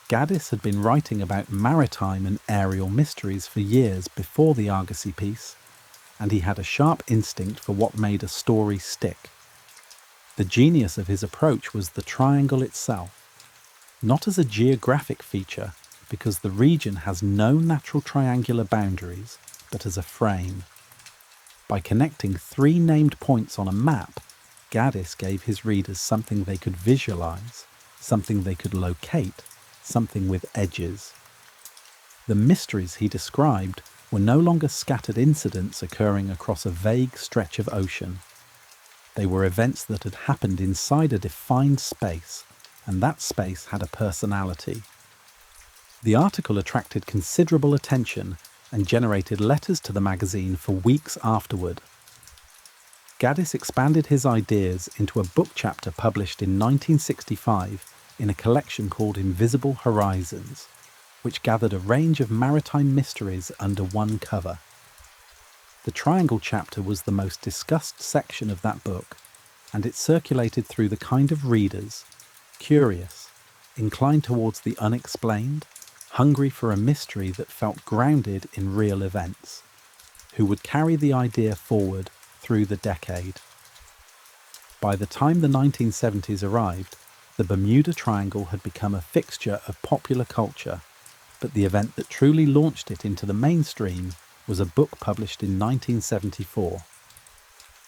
Gaddis had been writing about maritime and aerial mysteries for years before the Argosy piece, and he had a sharp instinct for what made a story stick. The genius of his approach was the triangle itself, not as a geographic feature, because the region has no natural triangular boundaries, but as a frame. By connecting three named points on a map, Gaddis gave his readers something they could visualize, something they could locate, something with edges. The mysteries he described were no longer scattered incidents occurring across a vague stretch of ocean. They were events that had happened inside a defined space, and that space had a personality. The article attracted considerable attention and generated letters to the magazine for weeks afterward. Gaddis expanded his ideas into a book chapter published in 1965 in a collection called Invisible Horizons, which gathered a range of maritime mysteries under one cover. The Triangle chapter was the most discussed section of that book, and it circulated through the kind of readers, curious, inclined towards the unexplained, hungry for a mystery that felt grounded in real events, who would carry the idea forward through the decade. By the time the 1970s arrived, the Bermuda Triangle had become a fixture of popular culture, but the event that truly launched it into the mainstream was a book published in 1974.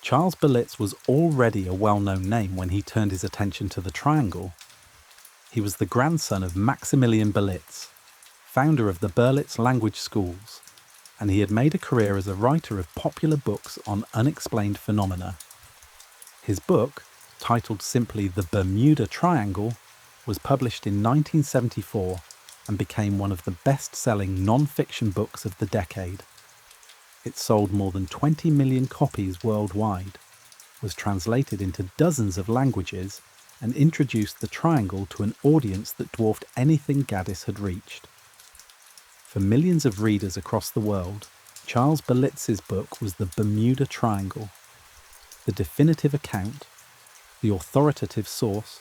Charles Berlitz was already a well-known name when he turned his attention to the Triangle. He was the grandson of Maximilian Berlitz, founder of the Berlitz language schools, and he had made a career as a writer of popular books on unexplained phenomena. His book, titled simply The Bermuda Triangle, was published in 1974 and became one of the best-selling non-fiction books of the decade. It sold more than 20 million copies worldwide, was translated into dozens of languages, and introduced the Triangle to an audience that dwarfed anything Gaddis had reached. For millions of readers across the world, Charles Berlitz's book was the Bermuda Triangle, the definitive account, the authoritative source,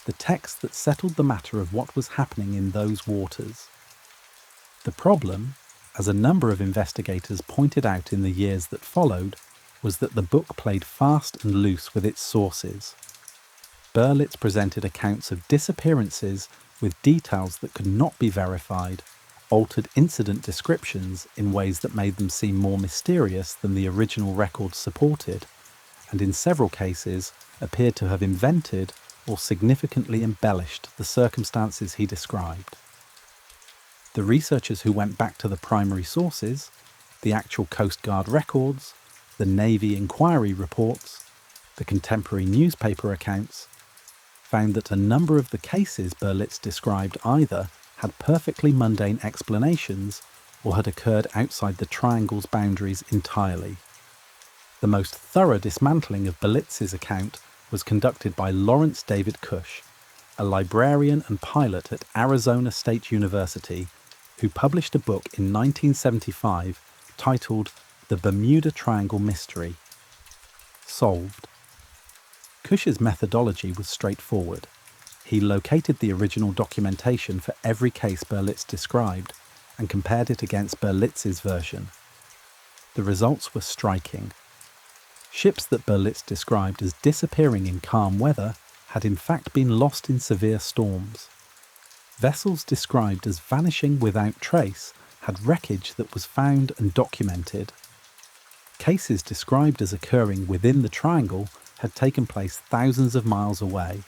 the text that settled the matter of what was happening in those waters. The problem, as a number of investigators pointed out in the years that followed, was that the book played fast and loose with its sources. Berlitz presented accounts of disappearances with details that could not be verified, altered incident descriptions in ways that made them seem more mysterious than the original records supported, and in several cases appeared to have invented or significantly embellished the circumstances he described. The researchers who went back to the primary sources, the actual Coast Guard records, the Navy inquiry reports, the contemporary newspaper accounts, found that a number of the cases Berlitz described either had perfectly mundane explanations or had occurred outside the Triangle's boundaries entirely. The most thorough dismantling of Berlitz's account was conducted by Lawrence David Cush, a librarian and pilot at Arizona State University, who published a book in 1975 titled The Bermuda Triangle Mystery. Solved. Cush's methodology was straightforward. He located the original documentation for every case Berlitz described and compared it against Berlitz's version. The results were striking. Ships that Berlitz described as disappearing in calm weather had in fact been lost in severe storms. Vessels described as vanishing without trace had wreckage that was found and documented. Cases described as occurring within the Triangle had taken place thousands of miles away.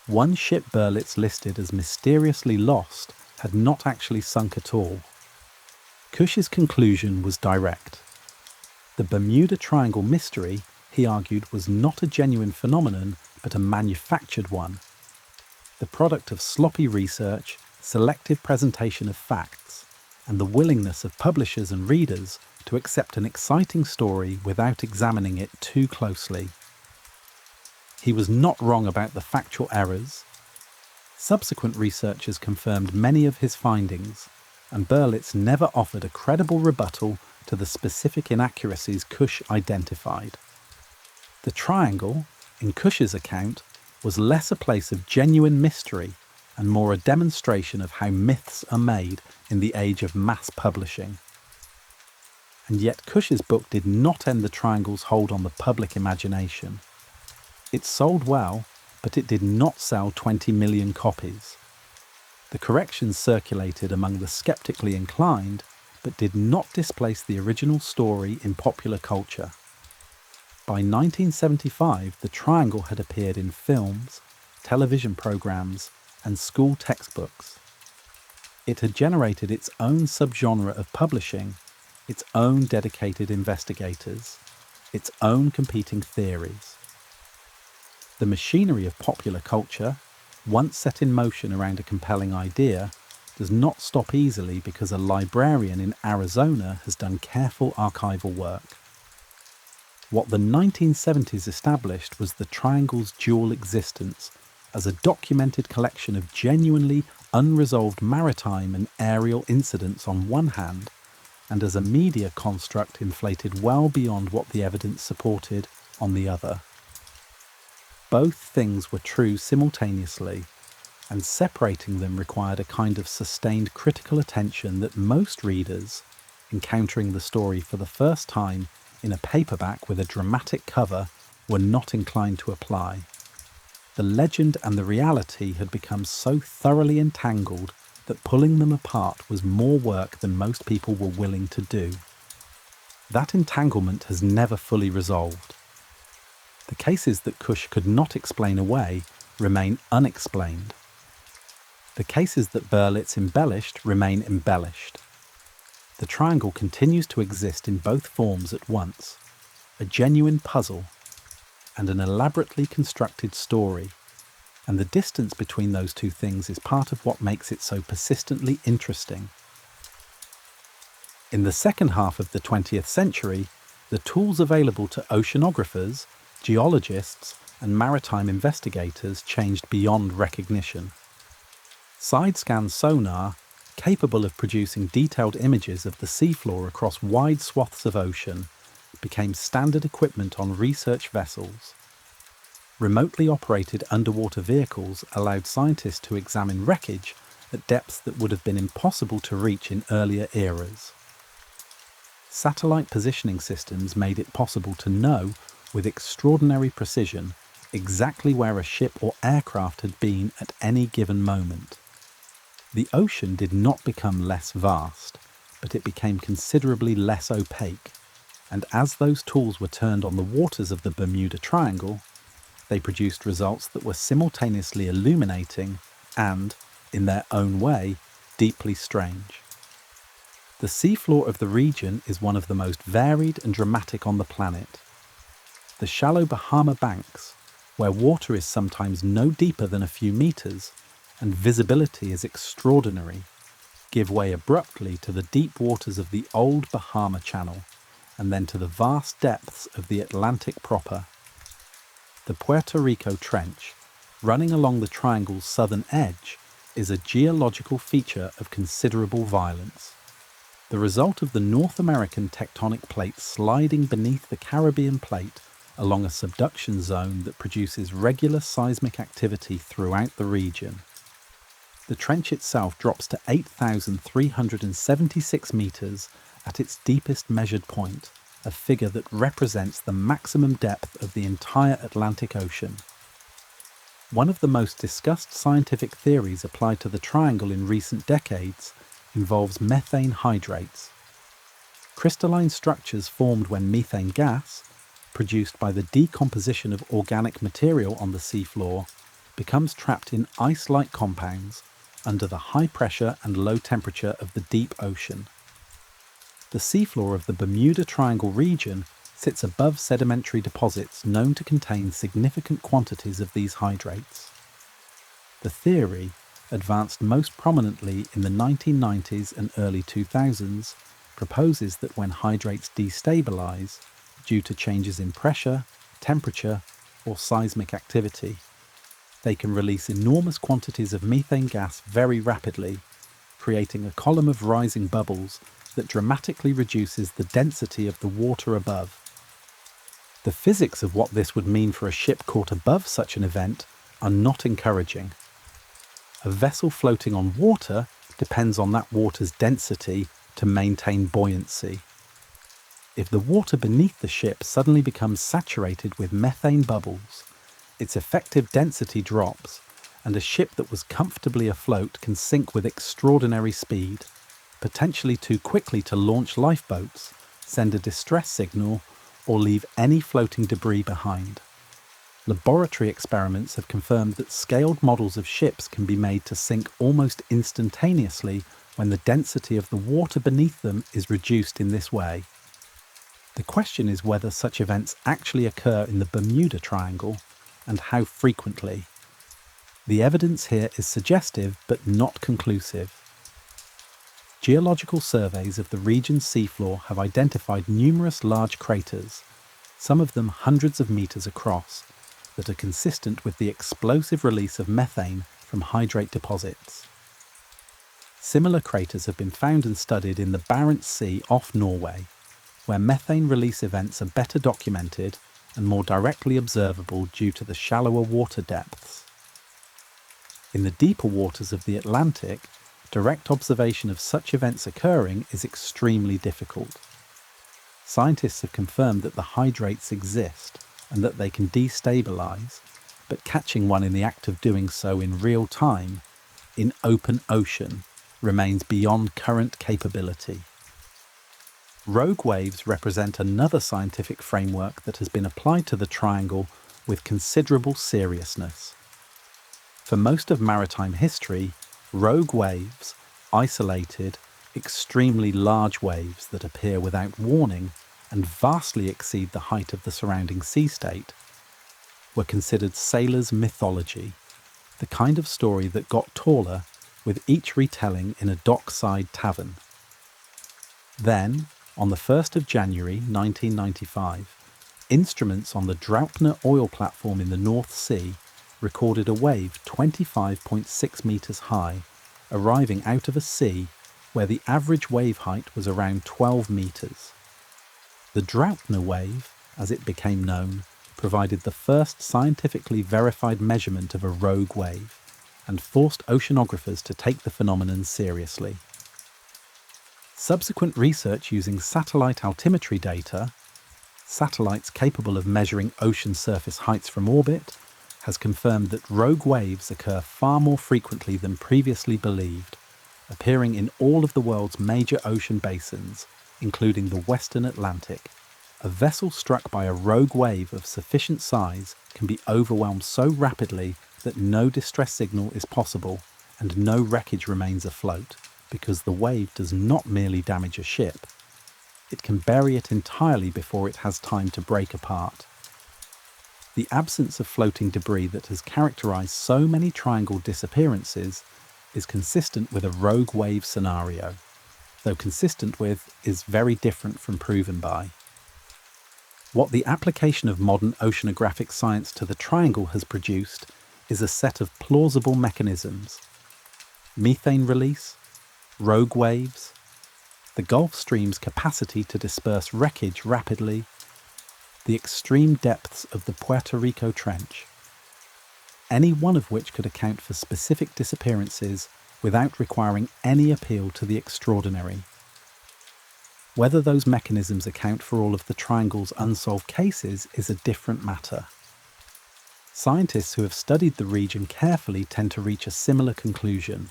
One ship Berlitz listed as mysteriously lost had not actually sunk at all. Cush's conclusion was direct. The Bermuda Triangle mystery, he argued, was not a genuine phenomenon but a manufactured one, the product of sloppy research, selective presentation of facts, and the willingness of publishers and readers to accept an exciting story without examining it too closely. He was not wrong about the factual errors. Subsequent researchers confirmed many of his findings, and Berlitz never offered a credible rebuttal to the specific inaccuracies Cush identified. The Triangle, in Cush's account, was less a place of genuine mystery and more a demonstration of how myths are made in the age of mass publishing. And yet Cush's book did not end the Triangle's hold on the public imagination. It sold well, but it did not sell 20 million copies. The corrections circulated among the skeptically inclined, but did not displace the original story in popular culture. By 1975, the Triangle had appeared in films, television programs, and school textbooks. It had generated its own subgenre of publishing, its own dedicated investigators, its own competing theories. The machinery of popular culture, once set in motion around a compelling idea, does not stop easily because a librarian in Arizona has done careful archival work. What the 1970s established was the Triangle's dual existence as a documented collection of genuinely unresolved maritime and aerial incidents on one hand, and as a media construct inflated well beyond what the evidence supported on the other. Both things were true simultaneously, and separating them required a kind of sustained critical attention that most readers, encountering the story for the first time in a paperback with a dramatic cover, were not inclined to apply. The legend and the reality had become so thoroughly entangled that pulling them apart was more work than most people were willing to do. That entanglement has never fully resolved. The cases that Cush could not explain away remain unexplained. The cases that Berlitz embellished remain embellished. The triangle continues to exist in both forms at once, a genuine puzzle and an elaborately constructed story, and the distance between those two things is part of what makes it so persistently interesting. In the second half of the 20th century, the tools available to oceanographers, geologists, and maritime investigators changed beyond recognition. Side-scan sonar, capable of producing detailed images of the seafloor across wide swaths of ocean, became standard equipment on research vessels. Remotely operated underwater vehicles allowed scientists to examine wreckage at depths that would have been impossible to reach in earlier eras. Satellite positioning systems made it possible to know, with extraordinary precision, exactly where a ship or aircraft had been at any given moment. The ocean did not become less vast, but it became considerably less opaque, and as those tools were turned on the waters of the Bermuda Triangle, they produced results that were simultaneously illuminating and, in their own way, deeply strange. The seafloor of the region is one of the most varied and dramatic on the planet. The shallow Bahama banks, where water is sometimes no deeper than a few meters and visibility is extraordinary, give way abruptly to the deep waters of the old Bahama Channel and then to the vast depths of the Atlantic proper. The Puerto Rico Trench, running along the triangle's southern edge, is a geological feature of considerable violence. The result of the North American tectonic plate sliding beneath the Caribbean plate along a subduction zone that produces regular seismic activity throughout the region. The trench itself drops to 8,376 meters at its deepest measured point, a figure that represents the maximum depth of the entire Atlantic Ocean. One of the most discussed scientific theories applied to the triangle in recent decades involves methane hydrates. Crystalline structures formed when methane gas, produced by the decomposition of organic material on the seafloor, becomes trapped in ice-like compounds under the high pressure and low temperature of the deep ocean. The seafloor of the Bermuda Triangle region sits above sedimentary deposits known to contain significant quantities of these hydrates. The theory, advanced most prominently in the 1990s and early 2000s, proposes that when hydrates destabilize, due to changes in pressure, temperature, or seismic activity, they can release enormous quantities of methane gas very rapidly, creating a column of rising bubbles that dramatically reduces the density of the water above. The physics of what this would mean for a ship caught above such an event are not encouraging. A vessel floating on water depends on that water's density to maintain buoyancy. If the water beneath the ship suddenly becomes saturated with methane bubbles, its effective density drops, and a ship that was comfortably afloat can sink with extraordinary speed, potentially too quickly to launch lifeboats, send a distress signal, or leave any floating debris behind. Laboratory experiments have confirmed that scaled models of ships can be made to sink almost instantaneously when the density of the water beneath them is reduced in this way. The question is whether such events actually occur in the Bermuda Triangle, and how frequently. The evidence here is suggestive but not conclusive. Geological surveys of the region's seafloor have identified numerous large craters, some of them hundreds of meters across, that are consistent with the explosive release of methane from hydrate deposits. Similar craters have been found and studied in the Barents Sea off Norway, where methane release events are better documented and more directly observable due to the shallower water depths. In the deeper waters of the Atlantic, direct observation of such events occurring is extremely difficult. Scientists have confirmed that the hydrates exist and that they can destabilize, but catching one in the act of doing so in real time, in open ocean, remains beyond current capability. Rogue waves represent another scientific framework that has been applied to the triangle with considerable seriousness. For most of maritime history, rogue waves, isolated, extremely large waves that appear without warning and vastly exceed the height of the surrounding sea state, were considered sailors' mythology, the kind of story that got taller with each retelling in a dockside tavern. Then, on the 1st of January 1995, instruments on the Draupner oil platform in the North Sea recorded a wave 25.6 metres high, arriving out of a sea where the average wave height was around 12 metres. The Draupner wave, as it became known, provided the first scientifically verified measurement of a rogue wave and forced oceanographers to take the phenomenon seriously. Subsequent research using satellite altimetry data, satellites capable of measuring ocean surface heights from orbit, has confirmed that rogue waves occur far more frequently than previously believed, appearing in all of the world's major ocean basins, including the Western Atlantic. A vessel struck by a rogue wave of sufficient size can be overwhelmed so rapidly that no distress signal is possible and no wreckage remains afloat, because the wave does not merely damage a ship. It can bury it entirely before it has time to break apart. The absence of floating debris that has characterized so many triangle disappearances is consistent with a rogue wave scenario, though consistent with is very different from proven by. What the application of modern oceanographic science to the triangle has produced is a set of plausible mechanisms: methane release, rogue waves, the Gulf Stream's capacity to disperse wreckage rapidly, the extreme depths of the Puerto Rico Trench, any one of which could account for specific disappearances without requiring any appeal to the extraordinary. Whether those mechanisms account for all of the triangle's unsolved cases is a different matter. Scientists who have studied the region carefully tend to reach a similar conclusion.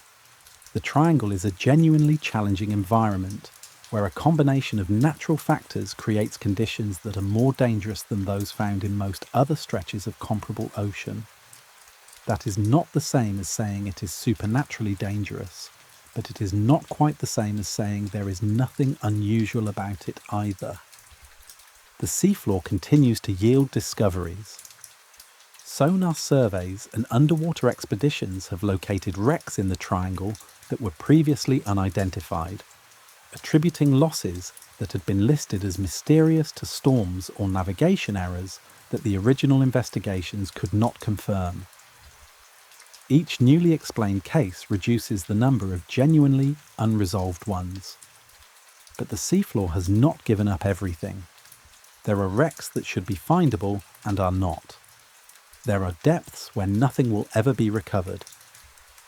The triangle is a genuinely challenging environment where a combination of natural factors creates conditions that are more dangerous than those found in most other stretches of comparable ocean. That is not the same as saying it is supernaturally dangerous, but it is not quite the same as saying there is nothing unusual about it either. The seafloor continues to yield discoveries. Sonar surveys and underwater expeditions have located wrecks in the triangle that were previously unidentified, attributing losses that had been listed as mysterious to storms or navigation errors that the original investigations could not confirm. Each newly explained case reduces the number of genuinely unresolved ones. But the seafloor has not given up everything. There are wrecks that should be findable and are not. There are depths where nothing will ever be recovered.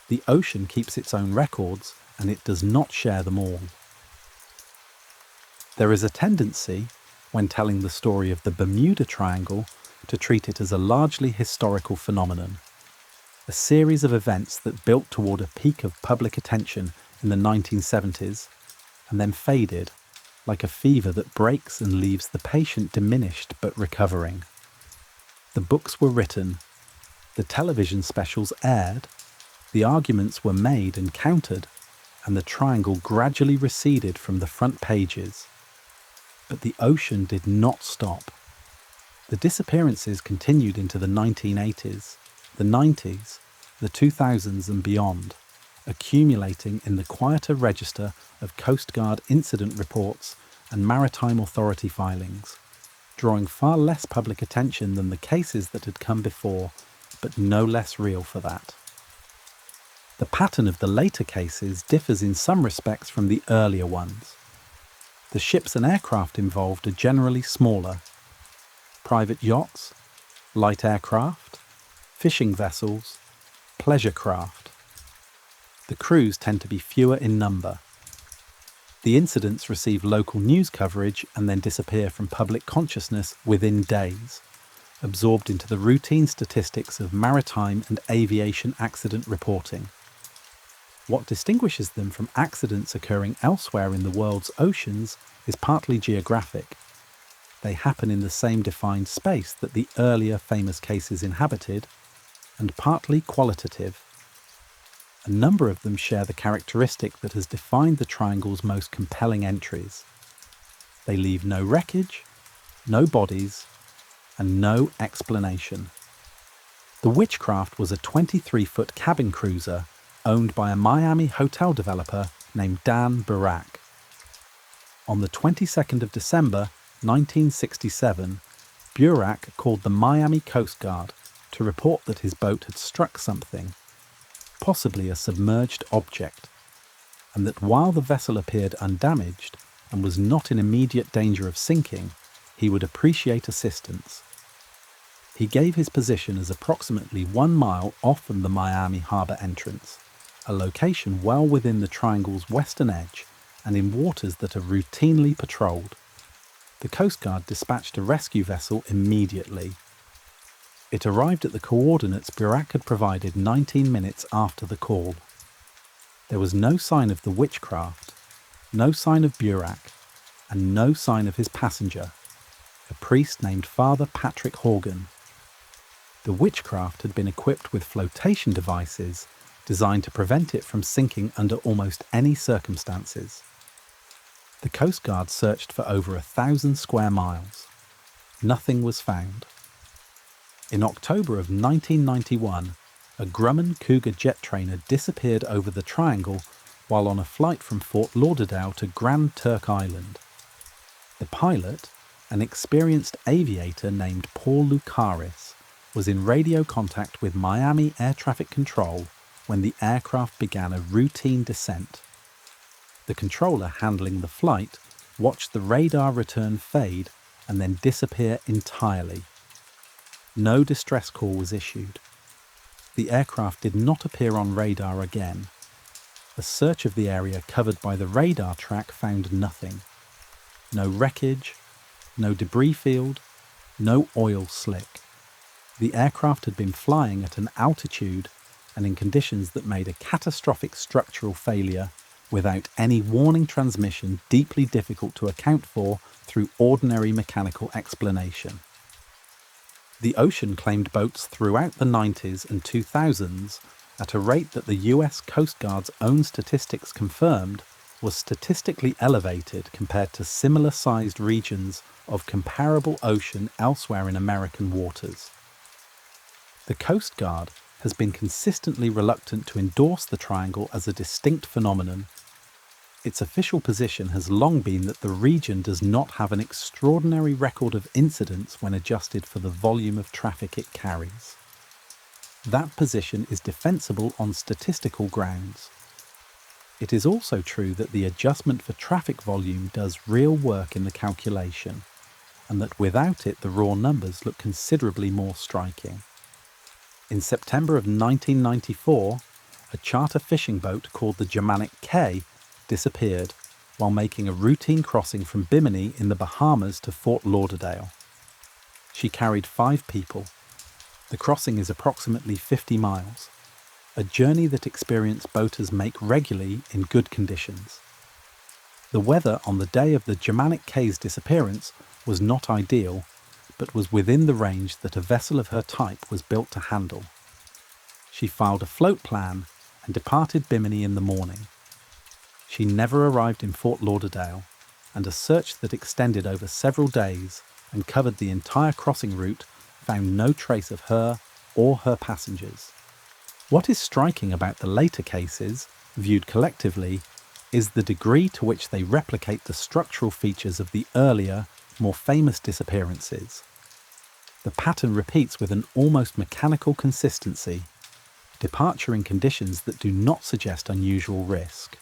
The ocean keeps its own records, and it does not share them all. There is a tendency, when telling the story of the Bermuda Triangle, to treat it as a largely historical phenomenon, a series of events that built toward a peak of public attention in the 1970s and then faded, like a fever that breaks and leaves the patient diminished but recovering. The books were written, the television specials aired, the arguments were made and countered, and the triangle gradually receded from the front pages. But the ocean did not stop. The disappearances continued into the 1980s, the 90s, the 2000s and beyond, accumulating in the quieter register of Coast Guard incident reports and maritime authority filings, drawing far less public attention than the cases that had come before, but no less real for that. The pattern of the later cases differs in some respects from the earlier ones. The ships and aircraft involved are generally smaller. Private yachts, light aircraft, fishing vessels, Pleasure craft. The crews tend to be fewer in number. The incidents receive local news coverage and then disappear from public consciousness within days, absorbed into the routine statistics of maritime and aviation accident reporting. What distinguishes them from accidents occurring elsewhere in the world's oceans is partly geographic. They happen in the same defined space that the earlier famous cases inhabited, and partly qualitative. A number of them share the characteristic that has defined the triangle's most compelling entries. They leave no wreckage, no bodies, and no explanation. The Witchcraft was a 23-foot cabin cruiser owned by a Miami hotel developer named Dan Burak. On the 22nd of December 1967, Burak called the Miami Coast Guard to report that his boat had struck something, possibly a submerged object, and that while the vessel appeared undamaged and was not in immediate danger of sinking, he would appreciate assistance. He gave his position as approximately 1 mile off from the Miami harbour entrance, a location well within the triangle's western edge and in waters that are routinely patrolled. The Coast Guard dispatched a rescue vessel immediately. It arrived at the coordinates Burak had provided 19 minutes after the call. There was no sign of the Witchcraft, no sign of Burak, and no sign of his passenger, a priest named Father Patrick Horgan. The Witchcraft had been equipped with flotation devices designed to prevent it from sinking under almost any circumstances. The Coast Guard searched for over 1,000 square miles. Nothing was found. In October of 1991, a Grumman Cougar jet trainer disappeared over the Triangle while on a flight from Fort Lauderdale to Grand Turk Island. The pilot, an experienced aviator named Paul Lucaris, was in radio contact with Miami Air Traffic Control when the aircraft began a routine descent. The controller handling the flight watched the radar return fade and then disappear entirely. No distress call was issued. The aircraft did not appear on radar again. A search of the area covered by the radar track found nothing. No wreckage, no debris field, no oil slick. The aircraft had been flying at an altitude and in conditions that made a catastrophic structural failure without any warning transmission deeply difficult to account for through ordinary mechanical explanation. The ocean claimed boats throughout the 90s and 2000s at a rate that the US Coast Guard's own statistics confirmed was statistically elevated compared to similar-sized regions of comparable ocean elsewhere in American waters. The Coast Guard has been consistently reluctant to endorse the Triangle as a distinct phenomenon. Its official position has long been that the region does not have an extraordinary record of incidents when adjusted for the volume of traffic it carries. That position is defensible on statistical grounds. It is also true that the adjustment for traffic volume does real work in the calculation, and that without it the raw numbers look considerably more striking. In September of 1994, a charter fishing boat called the Germanic K disappeared while making a routine crossing from Bimini in the Bahamas to Fort Lauderdale. She carried 5 people. The crossing is approximately 50 miles, a journey that experienced boaters make regularly in good conditions. The weather on the day of the Germanic K's disappearance was not ideal, but was within the range that a vessel of her type was built to handle. She filed a float plan and departed Bimini in the morning. She never arrived in Fort Lauderdale, and a search that extended over several days and covered the entire crossing route found no trace of her or her passengers. What is striking about the later cases, viewed collectively, is the degree to which they replicate the structural features of the earlier, more famous disappearances. The pattern repeats with an almost mechanical consistency. Departure in conditions that do not suggest unusual risk.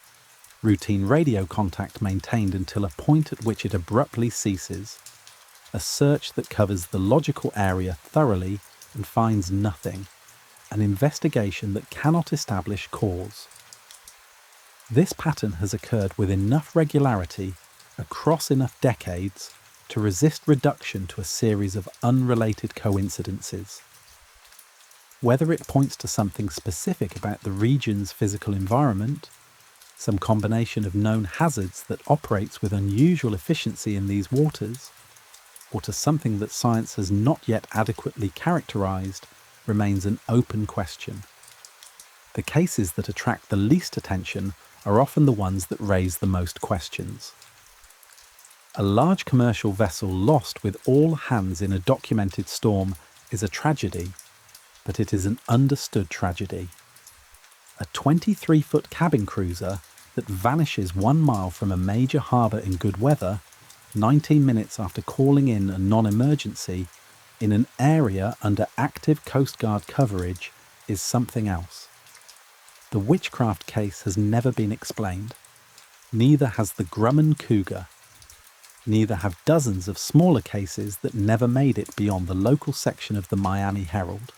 Routine radio contact maintained until a point at which it abruptly ceases. A search that covers the logical area thoroughly and finds nothing. an investigation that cannot establish cause. This pattern has occurred with enough regularity across enough decades to resist reduction to a series of unrelated coincidences. Whether it points to something specific about the region's physical environment, some combination of known hazards that operates with unusual efficiency in these waters, or to something that science has not yet adequately characterized, remains an open question. The cases that attract the least attention are often the ones that raise the most questions. A large commercial vessel lost with all hands in a documented storm is a tragedy, but it is an understood tragedy. A 23-foot cabin cruiser that vanishes 1 mile from a major harbour in good weather, 19 minutes after calling in a non-emergency, in an area under active Coast Guard coverage, is something else. The witchcraft case has never been explained. Neither has the Grumman cougar. Neither have dozens of smaller cases that never made it beyond the local section of the Miami Herald.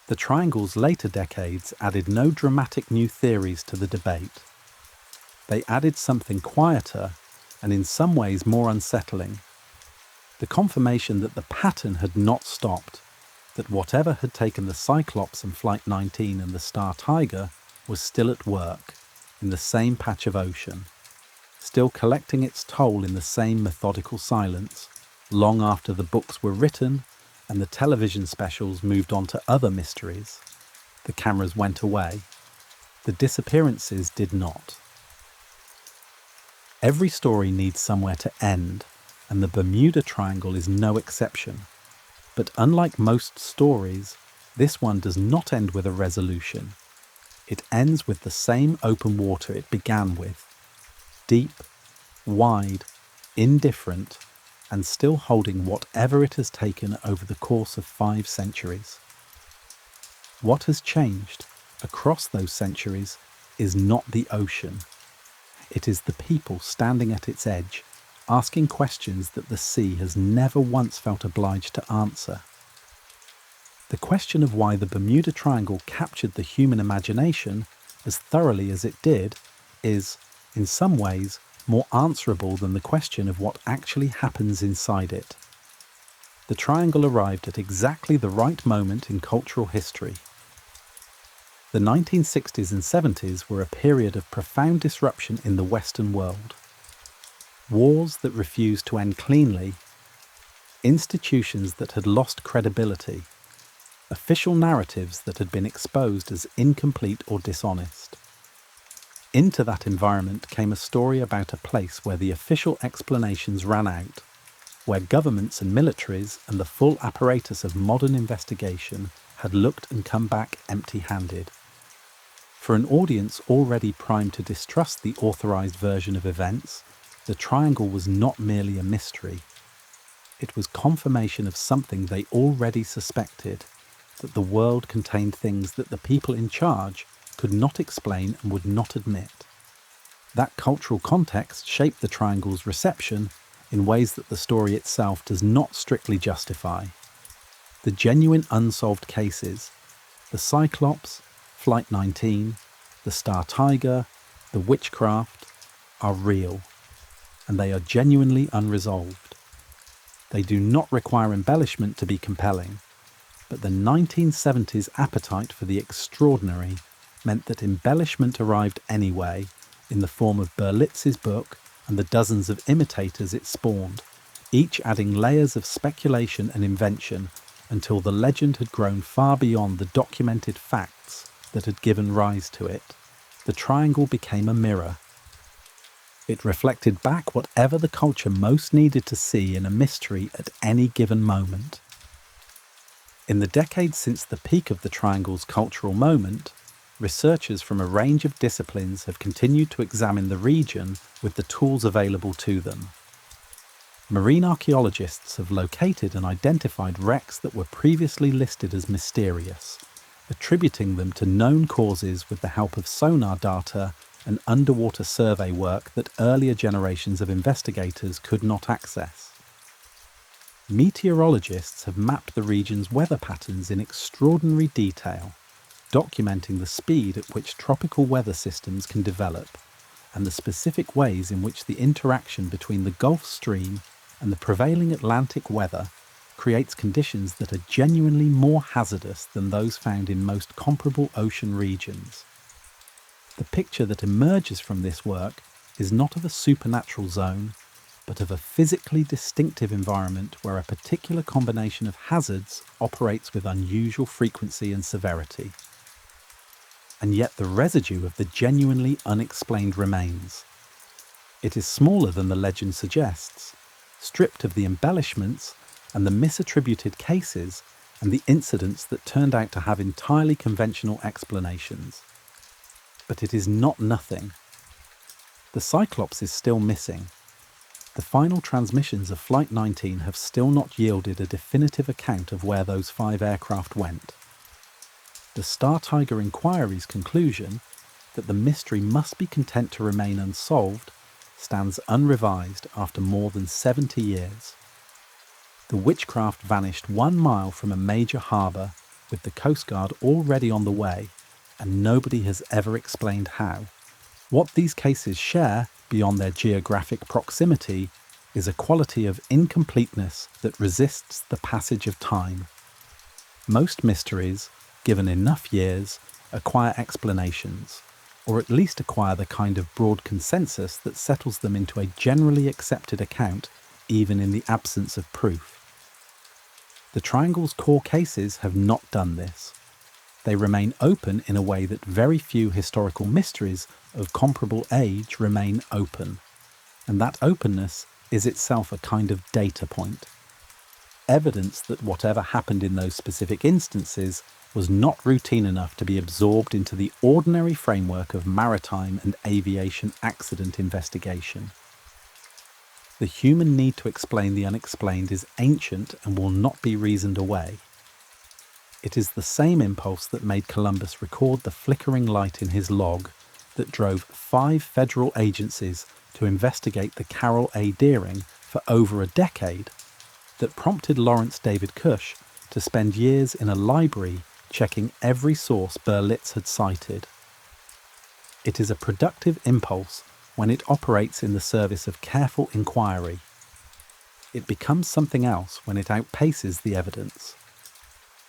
The Triangle's later decades added no dramatic new theories to the debate. They added something quieter and in some ways more unsettling. The confirmation that the pattern had not stopped, that whatever had taken the Cyclops and Flight 19 and the Star Tiger was still at work in the same patch of ocean, still collecting its toll in the same methodical silence, long after the books were written and the television specials moved on to other mysteries. The cameras went away. The disappearances did not. Every story needs somewhere to end, and the Bermuda Triangle is no exception. But unlike most stories, this one does not end with a resolution. It ends with the same open water it began with. Deep, wide, indifferent, and still holding whatever it has taken over the course of 5 centuries. What has changed across those centuries is not the ocean. It is the people standing at its edge, asking questions that the sea has never once felt obliged to answer. The question of why the Bermuda Triangle captured the human imagination as thoroughly as it did is, in some ways, more answerable than the question of what actually happens inside it. The Triangle arrived at exactly the right moment in cultural history. The 1960s and 70s were a period of profound disruption in the Western world. Wars that refused to end cleanly, institutions that had lost credibility, official narratives that had been exposed as incomplete or dishonest. Into that environment came a story about a place where the official explanations ran out, where governments and militaries and the full apparatus of modern investigation had looked and come back empty-handed. For an audience already primed to distrust the authorized version of events, the Triangle was not merely a mystery. It was confirmation of something they already suspected, that the world contained things that the people in charge could not explain and would not admit. That cultural context shaped the Triangle's reception in ways that the story itself does not strictly justify. The genuine unsolved cases, the Cyclops, Flight 19, the Star Tiger, the witchcraft, are real, and they are genuinely unresolved. They do not require embellishment to be compelling, but the 1970s appetite for the extraordinary meant that embellishment arrived anyway, in the form of Berlitz's book and the dozens of imitators it spawned, each adding layers of speculation and invention until the legend had grown far beyond the documented facts that had given rise to it. The Triangle became a mirror. It reflected back whatever the culture most needed to see in a mystery at any given moment. In the decades since the peak of the Triangle's cultural moment, researchers from a range of disciplines have continued to examine the region with the tools available to them. Marine archaeologists have located and identified wrecks that were previously listed as mysterious, attributing them to known causes with the help of sonar data and underwater survey work that earlier generations of investigators could not access. Meteorologists have mapped the region's weather patterns in extraordinary detail, documenting the speed at which tropical weather systems can develop and the specific ways in which the interaction between the Gulf Stream and the prevailing Atlantic weather creates conditions that are genuinely more hazardous than those found in most comparable ocean regions. The picture that emerges from this work is not of a supernatural zone, but of a physically distinctive environment where a particular combination of hazards operates with unusual frequency and severity. And yet the residue of the genuinely unexplained remains. It is smaller than the legend suggests, stripped of the embellishments and the misattributed cases and the incidents that turned out to have entirely conventional explanations. But it is not nothing. The Cyclops is still missing. The final transmissions of Flight 19 have still not yielded a definitive account of where those 5 aircraft went. The Star Tiger inquiry's conclusion that the mystery must be content to remain unsolved stands unrevised after more than 70 years. The Witchcraft vanished 1 mile from a major harbour with the Coast Guard already on the way, and nobody has ever explained how. What these cases share, beyond their geographic proximity, is a quality of incompleteness that resists the passage of time. Most mysteries, given enough years, acquire explanations, or at least acquire the kind of broad consensus that settles them into a generally accepted account, even in the absence of proof. The Triangle's core cases have not done this. They remain open in a way that very few historical mysteries of comparable age remain open, and that openness is itself a kind of data point. Evidence that whatever happened in those specific instances was not routine enough to be absorbed into the ordinary framework of maritime and aviation accident investigation. The human need to explain the unexplained is ancient and will not be reasoned away. It is the same impulse that made Columbus record the flickering light in his log that drove 5 federal agencies to investigate the Carroll A. Deering for over a decade, that prompted Lawrence David Cush to spend years in a library checking every source Berlitz had cited. It is a productive impulse when it operates in the service of careful inquiry. It becomes something else when it outpaces the evidence.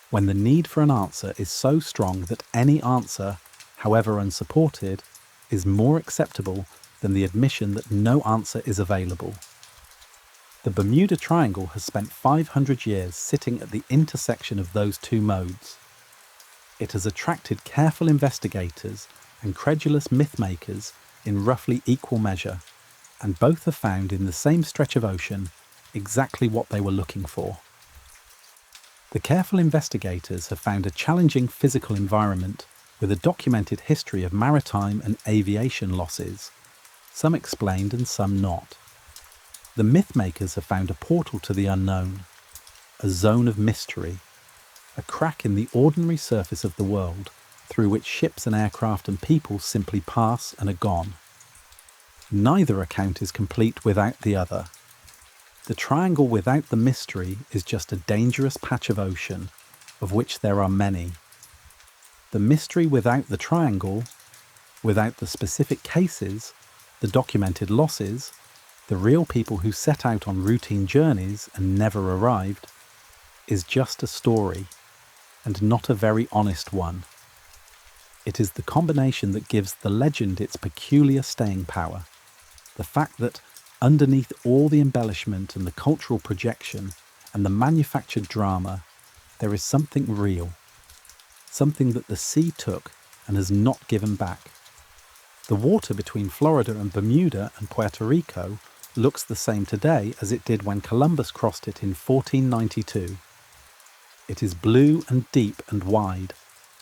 When the need for an answer is so strong that any answer, however unsupported, is more acceptable than the admission that no answer is available. The Bermuda Triangle has spent 500 years sitting at the intersection of those two modes. It has attracted careful investigators and credulous mythmakers in roughly equal measure, and both have found in the same stretch of ocean exactly what they were looking for. The careful investigators have found a challenging physical environment with a documented history of maritime and aviation losses, some explained and some not. The mythmakers have found a portal to the unknown, a zone of mystery, a crack in the ordinary surface of the world through which ships and aircraft and people simply pass and are gone. Neither account is complete without the other. The triangle without the mystery is just a dangerous patch of ocean, of which there are many. The mystery without the triangle, without the specific cases, the documented losses, the real people who set out on routine journeys and never arrived, is just a story, and not a very honest one. It is the combination that gives the legend its peculiar staying power. The fact that, underneath all the embellishment and the cultural projection and the manufactured drama, there is something real, something that the sea took and has not given back. The water between Florida and Bermuda and Puerto Rico looks the same today as it did when Columbus crossed it in 1492. It is blue and deep and wide,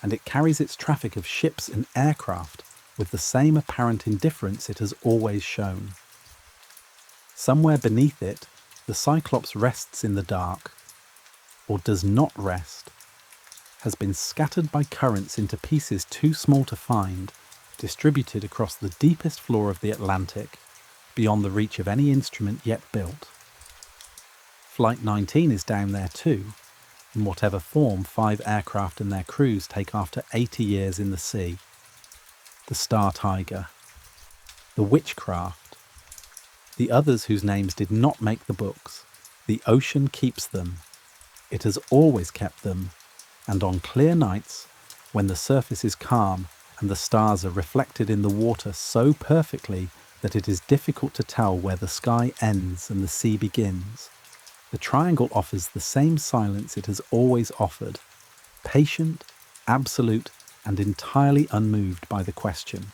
and it carries its traffic of ships and aircraft with the same apparent indifference it has always shown. Somewhere beneath it, the Cyclops rests in the dark, or does not rest, has been scattered by currents into pieces too small to find, distributed across the deepest floor of the Atlantic, beyond the reach of any instrument yet built. Flight 19 is down there too, in whatever form 5 aircraft and their crews take after 80 years in the sea. The Star Tiger, the Witchcraft, the others whose names did not make the books. The ocean keeps them. It has always kept them, and on clear nights, when the surface is calm and the stars are reflected in the water so perfectly that it is difficult to tell where the sky ends and the sea begins, the triangle offers the same silence it has always offered, patient, absolute, and entirely unmoved by the question.